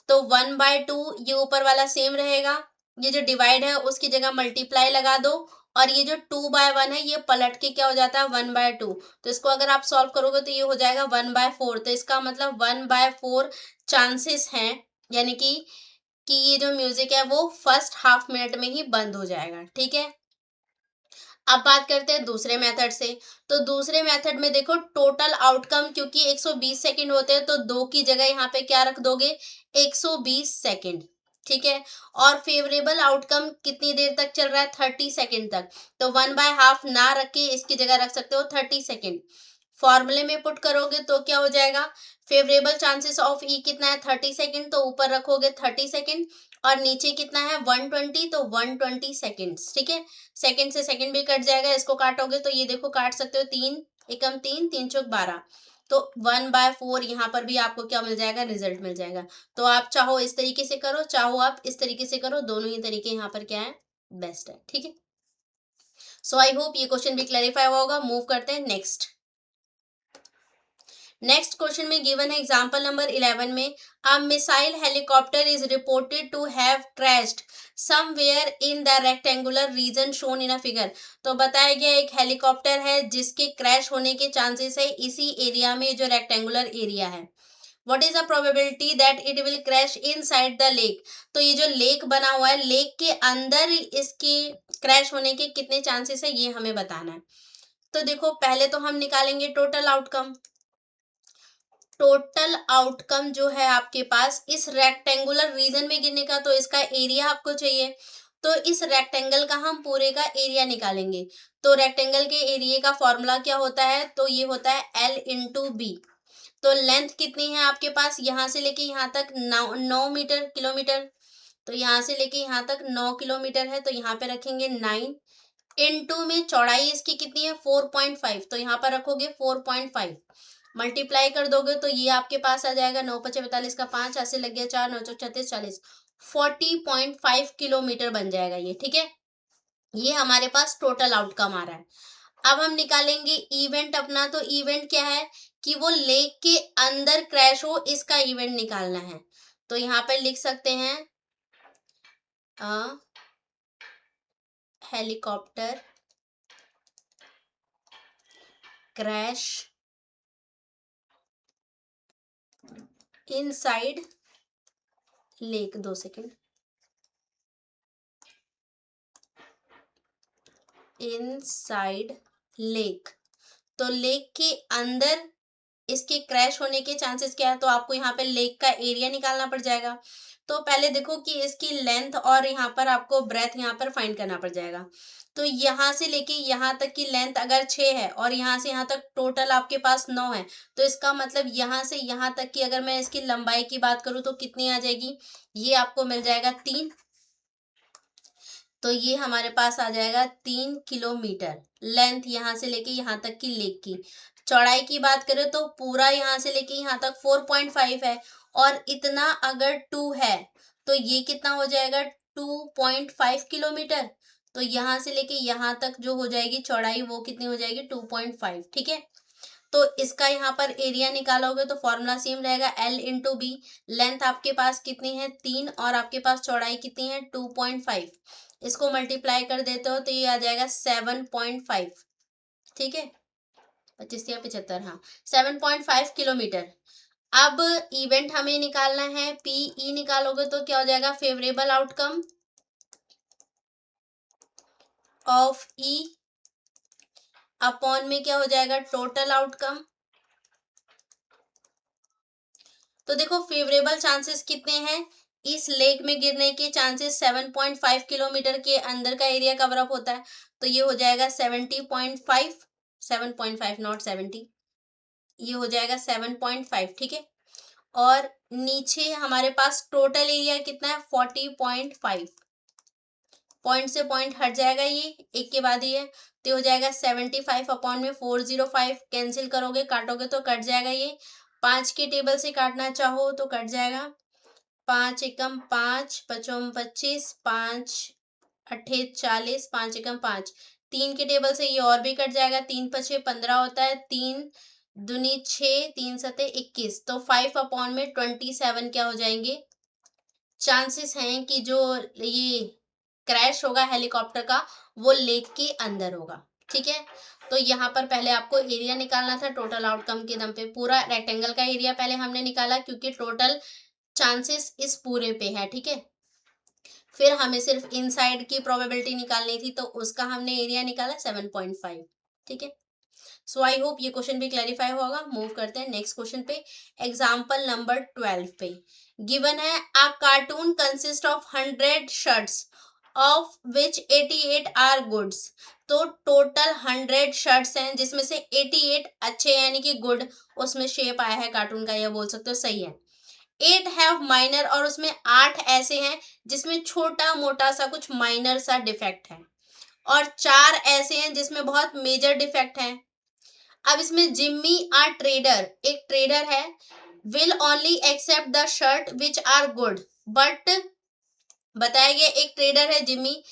तो 1/2 ये ऊपर वाला सेम रहेगा, ये जो डिवाइड है उसकी जगह मल्टीप्लाई लगा दो, और ये जो 2/1 है ये पलट के क्या हो जाता है, 1/2। तो इसको अगर आप सॉल्व करोगे तो ये हो जाएगा 1/4, तो इसका मतलब 1/4 चांसेस हैं, यानी कि ये जो म्यूजिक है वो फर्स्ट हाफ मिनट में ही बंद हो जाएगा। ठीक है, अब बात करते हैं दूसरे मेथड से। तो दूसरे मेथड में देखो टोटल आउटकम, क्योंकि 120 सेकंड होते हैं तो 2 की जगह यहाँ पे क्या रख दोगे, 120 सेकंड। ठीक है, और फेवरेबल आउटकम कितनी देर तक चल रहा है, 30 सेकंड तक, तो 1/2 ना रख के इसकी जगह रख सकते हो 30 सेकंड। फॉर्मूले में पुट करोगे तो क्या हो जाएगा, फेवरेबल चांसेस ऑफ ई कितना है, 30 सेकंड, तो ऊपर रखोगे 30 सेकंड, और नीचे कितना है 120, तो 120 सेकंड्स। ठीक है, सेकंड से सेकंड भी कट जाएगा, इसको काटोगे तो ये देखो काट सकते हो, 3 एकम 3, 3 चौक 12, तो 1/4 यहाँ पर भी आपको क्या मिल जाएगा, रिजल्ट मिल जाएगा। तो आप चाहो इस तरीके से करो, चाहो आप इस तरीके से करो, दोनों ही तरीके यहाँ पर क्या है, बेस्ट है। ठीक है, सो आई होप ये क्वेश्चन भी क्लैरिफाई हुआ होगा। मूव करते हैं नेक्स्ट। नेक्स्ट क्वेश्चन में गिवन है एग्जांपल नंबर 11 में, a missile helicopter is reported to have crashed somewhere in the rectangular region shown in a figure. तो बताया गया एक हेलीकॉप्टर है जिसके क्रैश होने के चांसेस है इसी एरिया में, जो रेक्टेंगुलर एरिया है। What is the probability that it will crash inside the lake. तो ये जो लेक बना हुआ है, लेक के अंदर इसके क्रैश होने के कितने चांसेस है, ये हमें बताना है। तो देखो पहले तो हम निकालेंगे टोटल आउटकम। टोटल आउटकम जो है आपके पास इस रेक्टेंगुलर रीजन में गिरने का, तो इसका एरिया आपको चाहिए, तो इस रेक्टेंगल का हम पूरे का एरिया निकालेंगे। तो रेक्टेंगल के एरिया का फॉर्मूला क्या होता है, तो ये होता है L इंटू बी। तो लेंथ कितनी है आपके पास, यहाँ से लेके यहाँ तक 9 मीटर किलोमीटर, तो यहाँ से लेके यहाँ तक 9 किलोमीटर है, तो यहाँ पे रखेंगे 9 इंटू में चौड़ाई इसकी कितनी है 4.5, तो यहाँ पर रखोगे 4.5, मल्टीप्लाई कर दोगे तो ये आपके पास आ जाएगा 9×5 = 45 का 5, ऐसे लग गया 4 9 36 40, 40.5 किलोमीटर बन जाएगा ये। ठीक है, ये हमारे पास टोटल आउटकम आ रहा है। अब हम निकालेंगे इवेंट अपना। तो इवेंट क्या है कि वो लेक के अंदर क्रैश हो, इसका इवेंट निकालना है। तो यहाँ पर लिख सकते हैं helicopter crash inside lake. 2 second, inside lake, तो लेक के अंदर इसके क्रैश होने के चांसेस क्या है, तो आपको यहाँ पे लेक का एरिया निकालना पड़ जाएगा। तो पहले देखो कि इसकी लेंथ और यहाँ पर आपको ब्रेथ यहाँ पर फाइंड करना पड़ जाएगा। तो यहाँ से लेके यहाँ तक की लेंथ अगर 6 है और यहाँ से यहाँ तक टोटल आपके पास 9 है, तो इसका मतलब यहाँ से यहाँ तक की अगर मैं इसकी लंबाई की बात करूँ तो कितनी आ जाएगी, ये आपको मिल जाएगा 3। तो ये हमारे पास आ जाएगा 3 किलोमीटर लेंथ, यहाँ से लेके यहाँ तक की लेक की। चौड़ाई की बात करें तो पूरा यहाँ से लेके यहाँ तक 4.5 है, और इतना अगर 2 है तो ये कितना हो जाएगा 2.5 किलोमीटर। तो यहाँ से लेके यहाँ तक जो हो जाएगी चौड़ाई वो कितनी हो जाएगी 2.5। ठीक है, तो इसका यहाँ पर एरिया निकालोगे तो फॉर्मूला सेम रहेगा L इंटू बी। लेंथ आपके पास कितनी है 3, और आपके पास चौड़ाई कितनी है 2.5, इसको मल्टीप्लाई कर देते हो तो ये आ जाएगा 7.5। ठीक है, 25 या 75, हाँ 7.5 किलोमीटर। अब इवेंट हमें निकालना है, PE निकालोगे तो क्या हो जाएगा, favourable outcome of E upon में क्या हो जाएगा, टोटल आउटकम। तो देखो फेवरेबल चांसेस कितने हैं, इस लेक में गिरने के चांसेस 7.5 किलोमीटर के अंदर का एरिया कवर अप होता है, तो ये हो जाएगा 70.5, 7.5 नॉट 70, ये हो जाएगा 7.5, ठीक है। और नीचे हमारे पास टोटल एरिया कितना है 40.5, पॉइंट से पॉइंट हट जाएगा ये एक के बाद ये, तो हो जाएगा 75 अपॉन में 405, कैंसिल करोगे काटोगे तो कट जाएगा ये, 5 के टेबल से काटना चाहो तो कट जाएगा, 5 एकम 5, 5 25, 5 अट्ठे 40, 5 एकम 5, 3 के टेबल से ये और भी कट जाएगा, 3 पछे 15 होता है, 3 दूनी 6, 3 सते 21, तो 5 अपॉन में 27 क्या हो जाएंगे, चांसेस हैं कि जो ये क्रैश होगा हेलीकॉप्टर का वो लेक के अंदर होगा, ठीक है। तो यहाँ पर पहले आपको एरिया निकालना था टोटल आउटकम के दम पे, पूरा रेक्टेंगल का एरिया पहले हमने निकाला क्योंकि टोटल चांसेस इस पूरे पे है, ठीक है। फिर हमें सिर्फ इनसाइड की प्रोबेबिलिटी निकालनी थी, तो उसका हमने एरिया निकाला 7.5, ठीक है। सो आई होप ये क्वेश्चन भी क्लैरिफाई होगा। मूव करते हैं नेक्स्ट क्वेश्चन पे, एग्जाम्पल नंबर 12 पे गिवन है a carton consist of 100 shirts of which 88 are goods. तो टोटल 100 शर्ट्स हैं जिसमें से 88 अच्छे यानी कि गुड उसमें शेप आया है कार्टून का, यह बोल सकते हो सही है। 8 हैव माइनर, और उसमें 8 ऐसे हैं जिसमें छोटा मोटा सा कुछ माइनर सा डिफेक्ट है, और 4 ऐसे हैं जिसमें बहुत मेजर डिफेक्ट है। अब इसमें जिम्मी आ ट्रेडर, एक ट्रेडर है, will only accept the shirt which are good, but बताया गया एक ट्रेडर है जिम्मी,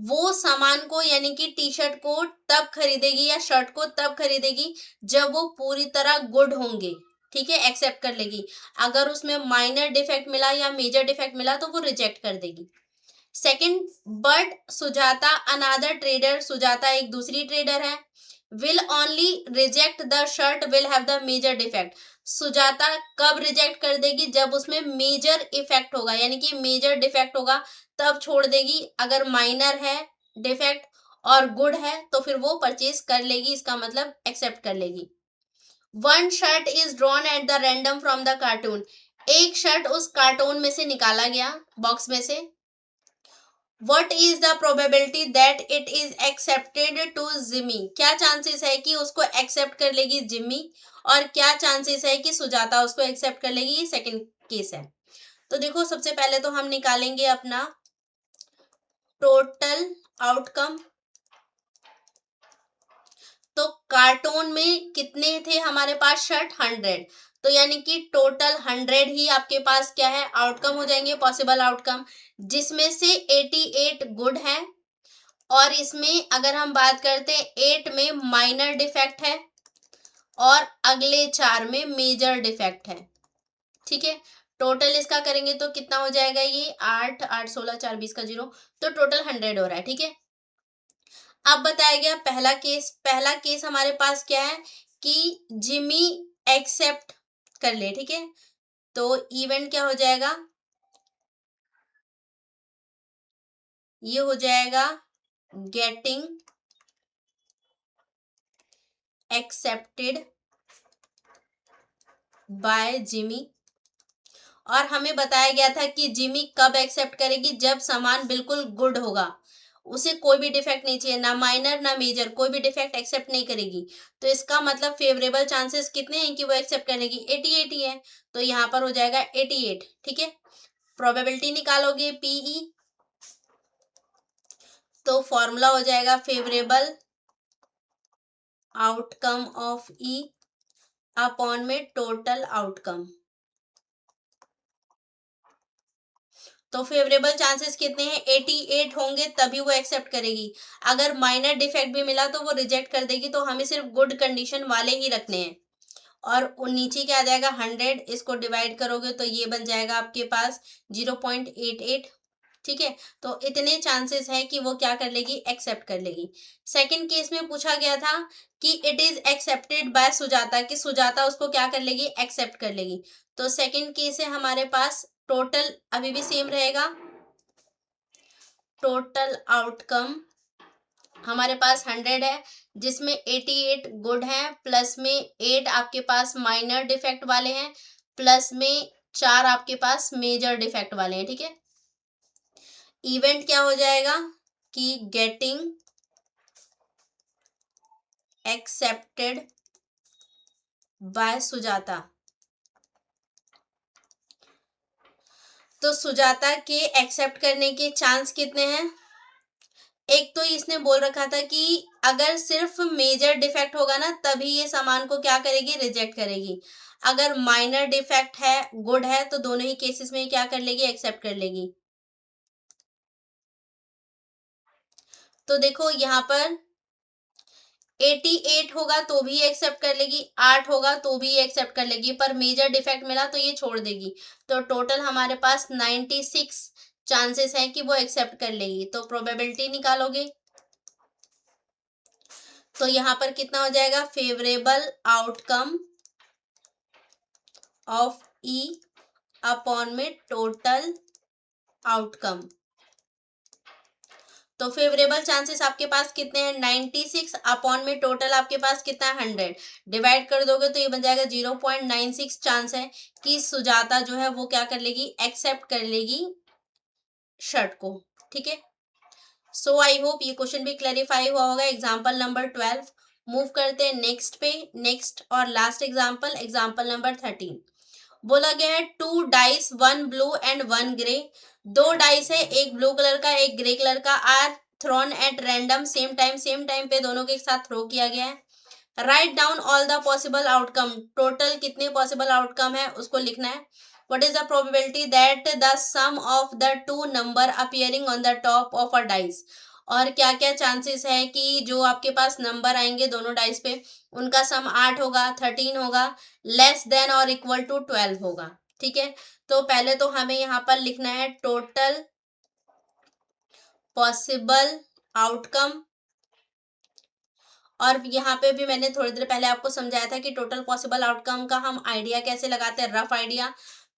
वो सामान को यानी कि टी शर्ट को तब खरीदेगी या शर्ट को तब खरीदेगी जब वो पूरी तरह गुड होंगे, ठीक है, एक्सेप्ट कर लेगी। अगर उसमें माइनर डिफेक्ट मिला या मेजर डिफेक्ट मिला तो वो रिजेक्ट कर देगी। Second, but Sujata another trader, Sujata एक दूसरी ट्रेडर है, will only reject the shirt will have the major defect. Sujata कब रिजेक्ट कर देगी, जब उसमें मेजर इफेक्ट होगा यानी कि मेजर डिफेक्ट होगा तब छोड़ देगी, अगर माइनर है डिफेक्ट और गुड है तो फिर वो परचेज कर लेगी, इसका मतलब एक्सेप्ट कर लेगी। One shirt is drawn at the random from the cartoon, एक शर्ट उस कार्टून में से निकाला गया बॉक्स में से, What is the probability that it is accepted to Jimmy, क्या चांसेस है कि उसको एक्सेप्ट कर लेगी जिमी, और क्या चांसेस है कि सुजाता उसको एक्सेप्ट कर लेगी, ये सेकंड केस है। तो देखो सबसे पहले तो हम निकालेंगे अपना टोटल आउटकम। तो कार्टून में कितने थे हमारे पास शर्ट 100, तो यानी कि टोटल 100 ही आपके पास क्या है आउटकम हो जाएंगे, पॉसिबल आउटकम, जिसमें से 88 गुड है, और इसमें अगर हम बात करते हैं 8 में माइनर डिफेक्ट है और अगले 4 में मेजर डिफेक्ट है, ठीक है। टोटल इसका करेंगे तो कितना हो जाएगा, ये 8 8 16 4 20 का 0, तो टोटल 100 हो रहा है, ठीक है। अब बताया गया पहला केस हमारे पास क्या है कि जिमी एक्सेप्ट कर ले, ठीक है। तो इवेंट क्या हो जाएगा, ये हो जाएगा गेटिंग एक्सेप्टेड बाय जिमी, और हमें बताया गया था कि जिमी कब एक्सेप्ट करेगी, जब सामान बिल्कुल गुड होगा, उसे कोई भी डिफेक्ट नहीं चाहिए, ना माइनर ना मेजर, कोई भी डिफेक्ट एक्सेप्ट नहीं करेगी। तो इसका मतलब फेवरेबल चांसेस कितने हैं कि वो एक्सेप्ट करेगी, 88 ही है, तो यहाँ पर हो जाएगा 88, ठीक है। प्रोबेबिलिटी निकालोगे पीई, तो फॉर्मूला हो जाएगा favourable outcome of E upon में टोटल आउटकम। तो फेवरेबल चांसेस कितने हैं, 88 होंगे तभी वो एक्सेप्ट करेगी, अगर माइनर डिफेक्ट भी मिला तो वो रिजेक्ट कर देगी, तो हमें सिर्फ गुड कंडीशन वाले ही रखने हैं। और नीचे क्या आ जाएगा 100, इसको डिवाइड करोगे तो ये बन जाएगा आपके पास 0.88, ठीक है। तो इतने चांसेस है कि वो क्या कर लेगी, एक्सेप्ट कर लेगी। सेकंड केस में पूछा गया था कि it is accepted by Sujata, कि सुजाता उसको क्या कर लेगी, एक्सेप्ट कर लेगी। तो सेकंड केस है हमारे पास, टोटल अभी भी सेम रहेगा, टोटल आउटकम हमारे पास 100 है जिसमें 88 गुड हैं, प्लस में 8 आपके पास माइनर डिफेक्ट वाले हैं, प्लस में 4 आपके पास मेजर डिफेक्ट वाले हैं, ठीक है। इवेंट क्या हो जाएगा कि गेटिंग एक्सेप्टेड बाय सुजाता। तो सुजाता के एक्सेप्ट करने के चांस कितने हैं? एक तो इसने बोल रखा था कि अगर सिर्फ मेजर डिफेक्ट होगा ना तभी ये सामान को क्या करेगी, रिजेक्ट करेगी। अगर माइनर डिफेक्ट है, गुड है, तो दोनों ही केसेस में क्या कर लेगी, एक्सेप्ट कर लेगी। तो देखो यहाँ पर 88 होगा तो भी एक्सेप्ट कर लेगी, 8 होगा तो भी एक्सेप्ट कर लेगी, पर मेजर डिफेक्ट मिला तो ये छोड़ देगी। तो टोटल हमारे पास 96 चांसेस हैं कि वो एक्सेप्ट कर लेगी। तो प्रोबेबिलिटी निकालोगे तो यहाँ पर कितना हो जाएगा, favourable outcome of E upon में टोटल आउटकम। तो फेवरेबल चांसेस आपके पास कितने हैं, 96 अपॉन में टोटल आपके पास कितना है, 100। डिवाइड कर दोगे तो ये बन जाएगा 0.96 चांस है कि सुजाता जो है वो क्या कर लेगी, एक्सेप्ट कर लेगी शर्ट को, ठीक है। सो आई होप ये क्वेश्चन भी क्लैरिफाई हुआ होगा। एग्जाम्पल नंबर 12 मूव करते हैं नेक्स्ट पे। नेक्स्ट और लास्ट एग्जाम्पल, एग्जाम्पल नंबर 13। बोला गया है 2 dice, 1 blue and 1 grey. 2 dice है, एक ब्लू कलर का एक ग्रे कलर का, are thrown at random same time पे दोनों के एक साथ थ्रो किया गया है। Write down all the possible outcome. Total कितने पॉसिबल आउटकम है उसको लिखना है। What is the probability that the sum of the two number appearing on the top of a dice. और क्या क्या चांसेस है कि जो आपके पास नंबर आएंगे दोनों डाइस पे उनका सम 8 होगा, 13 होगा, लेस देन और इक्वल टू 12 होगा, ठीक है। तो पहले तो हमें यहाँ पर लिखना है टोटल पॉसिबल आउटकम। और यहाँ पे भी मैंने थोड़ी देर पहले आपको समझाया था कि टोटल पॉसिबल आउटकम का हम आइडिया कैसे लगाते हैं, रफ आइडिया।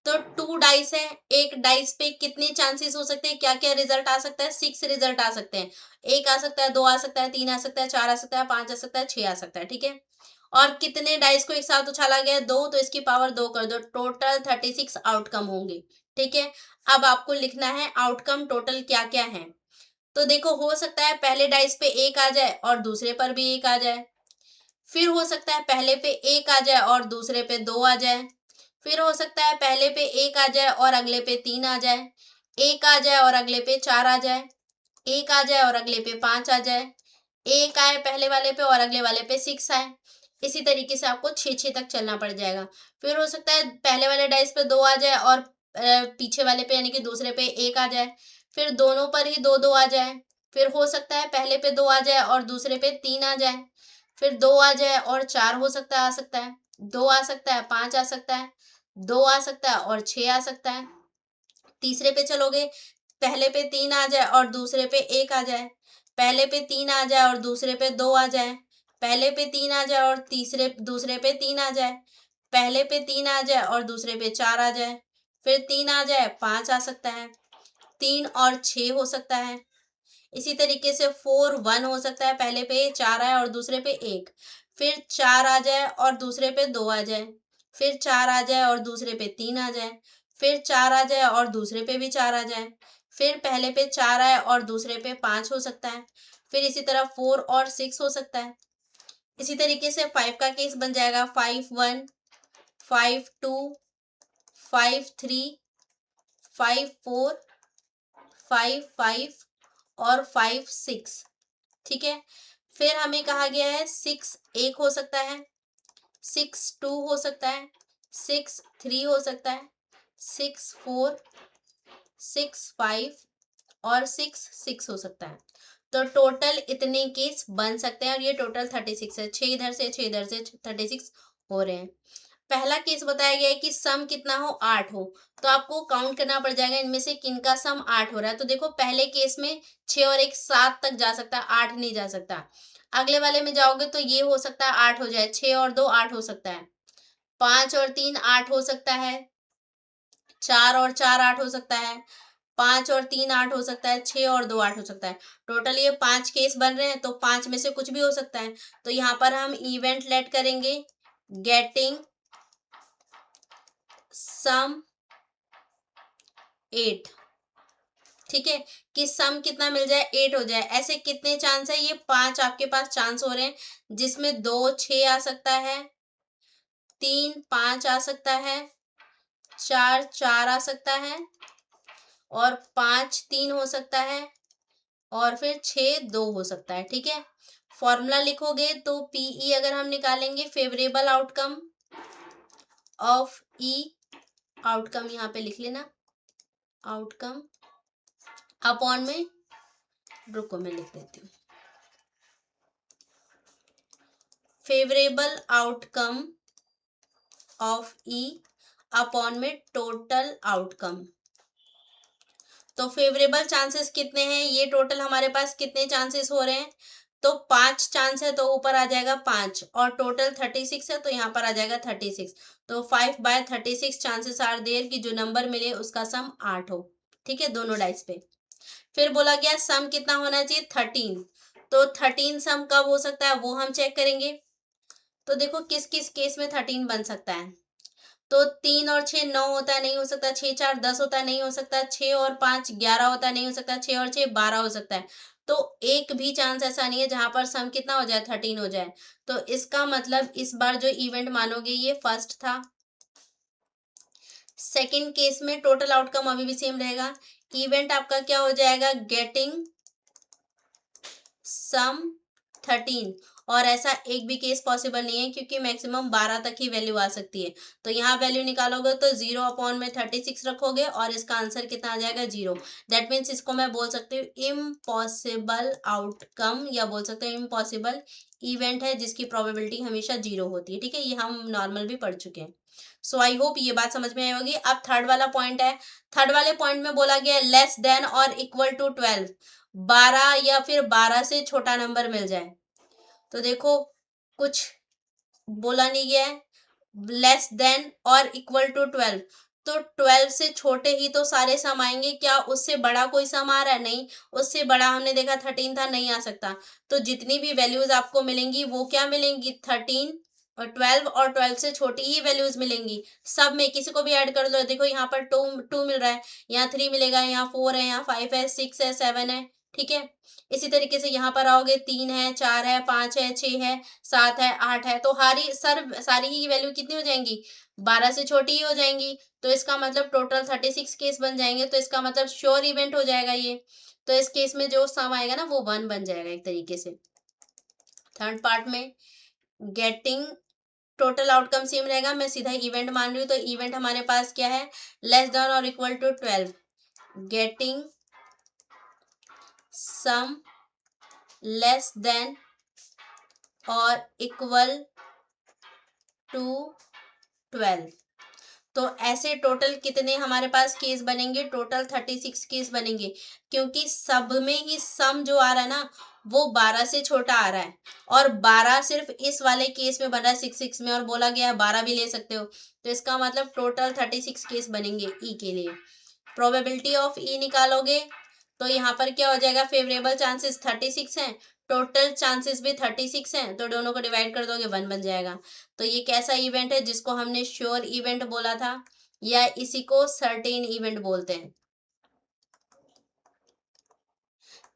तो 2 डाइस है, एक डाइस पे कितने चांसेस हो सकते हैं, क्या क्या रिजल्ट आ सकता है, 6 रिजल्ट आ सकते हैं। 1 आ सकता है, 2 आ सकता है, 3 आ सकता है, 4 आ सकता है, 5 आ सकता है, 6 आ सकता है, ठीक है। और कितने डाइस को एक साथ उछाला गया है, 2, तो इसकी पावर 2 कर दो, टोटल 36 आउटकम होंगे, ठीक है। अब आपको लिखना है आउटकम टोटल क्या क्या है। तो देखो हो सकता है पहले डाइस पे 1 आ जाए और दूसरे पर भी 1 आ जाए। फिर हो सकता है पहले पे 1 आ जाए और दूसरे पे 2 आ जाए। फिर हो सकता है पहले पे 1 आ जाए और अगले पे 3 आ जाए। 1 आ जाए और अगले पे 4 आ जाए। 1 आ जाए और अगले पे 5 आ जाए। 1 आए पहले वाले पे और अगले वाले पे 6 आए। इसी तरीके से आपको 6 तक चलना पड़ जाएगा। फिर हो सकता है पहले वाले डाइस पे 2 आ जाए और पीछे वाले पे यानी कि दूसरे पे 1 आ जाए। फिर दोनों पर ही 2 आ जाए। फिर हो सकता है पहले पे 2 आ जाए और दूसरे पे 3 आ जाए। फिर 2 आ जाए और 4 हो सकता है, आ सकता है। 2 आ सकता है, 5 आ सकता है। 2 आ सकता है और 6 आ सकता है। तीसरे पे चलोगे, पहले पे 3 आ जाए और दूसरे पे 1 आ जाए। पहले पे 3 आ जाए और दूसरे पे 2 आ जाए। पहले पे 3 आ जाए और दूसरे पे 3 आ जाए। पहले पे 3 आ जाए और दूसरे पे 4 आ जाए। फिर 3 आ जाए, 5 आ सकता है। 3 और 6 हो सकता है। इसी तरीके से 4 1 हो सकता है, पहले पे 4 आए और दूसरे पे 1। फिर 4 आ जाए और दूसरे पे 2 आ जाए। फिर 4 आ जाए और दूसरे पे 3 आ जाए। फिर 4 आ जाए और दूसरे पे भी 4 आ जाए। फिर पहले पे 4 आए और दूसरे पे 5 हो सकता है। फिर इसी तरह 4 और 6 हो सकता है। इसी तरीके से 5 का केस बन जाएगा 5 1, 5 2, 5 3, 5 4, 5 5 और 5 6, ठीक है। फिर हमें कहा गया है 6 1 हो सकता है, 6 2 हो सकता है, 6 3 हो सकता है, 6 4, 6 5 और 6 6 हो सकता है। तो टोटल इतने केस बन सकते हैं और ये टोटल 36 है। 6 इधर से 6 इधर से 36 हो रहे हैं। पहला केस बताया गया है कि सम कितना हो, 8 हो। तो आपको काउंट करना पड़ जाएगा इनमें से किनका सम 8 हो रहा है। तो देखो पहले केस में 6 और 1 7 तक जा सकता है, 8 नहीं जा सकता। अगले वाले में जाओगे तो ये हो सकता है 8 हो जाए, 6 और 2 8 हो सकता है। 5 और 3 8 हो सकता है। 4 और 4 8 हो सकता है। 5 और 3 8 हो सकता है। 6 और 2 8 हो सकता है। टोटल ये 5 केस बन रहे हैं, तो 5 में से कुछ भी हो सकता है। तो यहाँ पर हम इवेंट लेट करेंगे गेटिंग सम 8, ठीक है, कि सम कितना मिल जाए 8 हो जाए। ऐसे कितने चांस है, ये 5 आपके पास चांस हो रहे हैं, जिसमें 2 6 आ सकता है, 3 5 आ सकता है, 4 4 आ सकता है, और 5 3 हो सकता है, और फिर 6 2 हो सकता है, ठीक है। फॉर्मूला लिखोगे तो पीई अगर हम निकालेंगे, favourable outcome of E, outcome यहाँ पे लिख लेना, आउटकम अपॉन में, रुको मैं लिख देती हूँ, favourable outcome of E upon में टोटल आउटकम। तो फेवरेबल चांसेस कितने हैं, ये टोटल हमारे पास कितने चांसेस हो रहे हैं, तो 5 चांस है, तो ऊपर आ जाएगा 5, और टोटल 36 है, तो यहाँ पर आ जाएगा 36। तो 5/36 चांसेस आर देयर कि जो नंबर मिले उसका सम 8 हो, ठीक है, दोनों डाइस पे। फिर बोला गया सम कितना होना चाहिए, 13। तो 13 सम कब हो सकता है वो हम चेक करेंगे। तो देखो किस किस केस में 13 बन सकता है, तो 3 और 6 9 होता है, नहीं हो सकता। 6 4 10 होता है, नहीं हो सकता। 6 और 5 11 होता है, नहीं हो सकता। 6 और 6 12 हो सकता है। तो एक भी चांस ऐसा नहीं है जहां पर सम कितना हो जाए, 13 हो जाए। तो इसका मतलब इस बार जो इवेंट मानोगे ये फर्स्ट था। सेकंड केस में टोटल आउटकम अभी भी सेम रहेगा, इवेंट आपका क्या हो जाएगा, गेटिंग सम 13। और ऐसा एक भी केस पॉसिबल नहीं है, क्योंकि मैक्सिमम 12 तक ही वैल्यू आ सकती है। तो यहाँ वैल्यू निकालोगे तो 0 अपॉन में 36 रखोगे, और इसका आंसर कितना आ जाएगा, 0। दैट मीन्स इसको मैं बोल सकती हूँ इम्पॉसिबल आउटकम, या बोल सकते हैं इम्पॉसिबल इवेंट है जिसकी प्रोबेबिलिटी हमेशा 0 होती है, ठीक है। ये हम नॉर्मल भी पढ़ चुके हैं। सो आई होप ये बात समझ में आई होगी। अब थर्ड वाला पॉइंट है, थर्ड वाले पॉइंट में बोला गया लेस देन और इक्वल टू 12, 12 या फिर 12 से छोटा नंबर मिल जाए। तो देखो कुछ बोला नहीं गया है, लेस देन और इक्वल टू 12, तो 12 से छोटे ही तो सारे सम आएंगे, क्या उससे बड़ा कोई सम आ रहा है, नहीं। उससे बड़ा हमने देखा 13 था, नहीं आ सकता। तो जितनी भी वैल्यूज आपको मिलेंगी वो क्या मिलेंगी, 13 और 12, और 12 से छोटी ही वैल्यूज मिलेंगी सब में। किसी को भी ऐड कर लो, देखो यहाँ पर 2 मिल रहा है, यहाँ 3 मिलेगा, यहाँ 4 है, यहाँ 5 है, 6 है, 7 है, ठीक है। इसी तरीके से यहाँ पर आओगे, 3 है, 4 है, 5 है, 6 है, 7 है, 8 है, तो सारी ही वैल्यू कितनी हो जाएंगी, 12 से छोटी ही हो जाएंगी। तो इसका मतलब टोटल 36 केस बन जाएंगे, तो इसका मतलब श्योर इवेंट हो जाएगा ये। तो इस केस में जो सम आएगा ना वो 1 बन जाएगा एक तरीके से। थर्ड पार्ट में गेटिंग टोटल आउटकम सेम रहेगा, मैं सीधा इवेंट मान रही हूँ, तो इवेंट हमारे पास क्या है, लेस देन और equal to 12, getting sum less than और इक्वल टू 12। तो ऐसे टोटल कितने हमारे पास केस बनेंगे, टोटल 36 केस बनेंगे, क्योंकि सब में ही सम जो आ रहा है ना वो 12 से छोटा आ रहा है, और 12 सिर्फ इस वाले केस में बन रहा है 6 में, और बोला गया है 12 भी ले सकते हो। तो इसका मतलब टोटल 36 केस बनेंगे ई के लिए। प्रोबेबिलिटी ऑफ ई निकालोगे तो यहाँ पर क्या हो जाएगा, फेवरेबल चांसेस 36 हैं, टोटल चांसेस भी 36 हैं, तो दोनों को डिवाइड कर दोगे 1 बन जाएगा। तो ये कैसा इवेंट है, जिसको हमने श्योर इवेंट बोला था, या इसी को सर्टेन इवेंट बोलते हैं,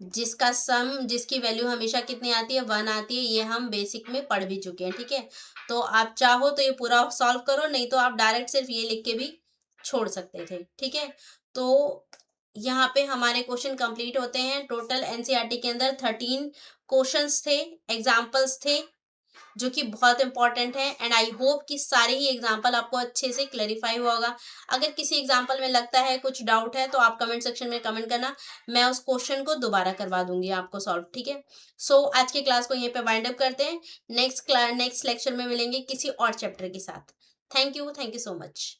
जिसका सम, जिसकी वैल्यू हमेशा कितनी आती है, 1 आती है। ये हम बेसिक में पढ़ भी चुके हैं, ठीक है। तो आप चाहो तो ये पूरा सॉल्व करो, नहीं तो आप डायरेक्ट सिर्फ ये लिख के भी छोड़ सकते थे, ठीक है। तो यहाँ पे हमारे क्वेश्चन कंप्लीट होते हैं। टोटल एनसीईआरटी के अंदर 13 क्वेश्चंस थे, एग्जाम्पल्स थे, जो कि बहुत इंपॉर्टेंट है। एंड आई होप कि सारे ही एग्जाम्पल आपको अच्छे से क्लैरिफाई हुआ होगा। अगर किसी एग्जाम्पल में लगता है कुछ डाउट है तो आप कमेंट सेक्शन में कमेंट करना, मैं उस क्वेश्चन को दोबारा करवा दूंगी आपको सॉल्व, ठीक है। सो आज की क्लास को यहीं पे वाइंड अप करते हैं। नेक्स्ट लेक्चर में मिलेंगे किसी और चैप्टर के साथ। Thank you so much.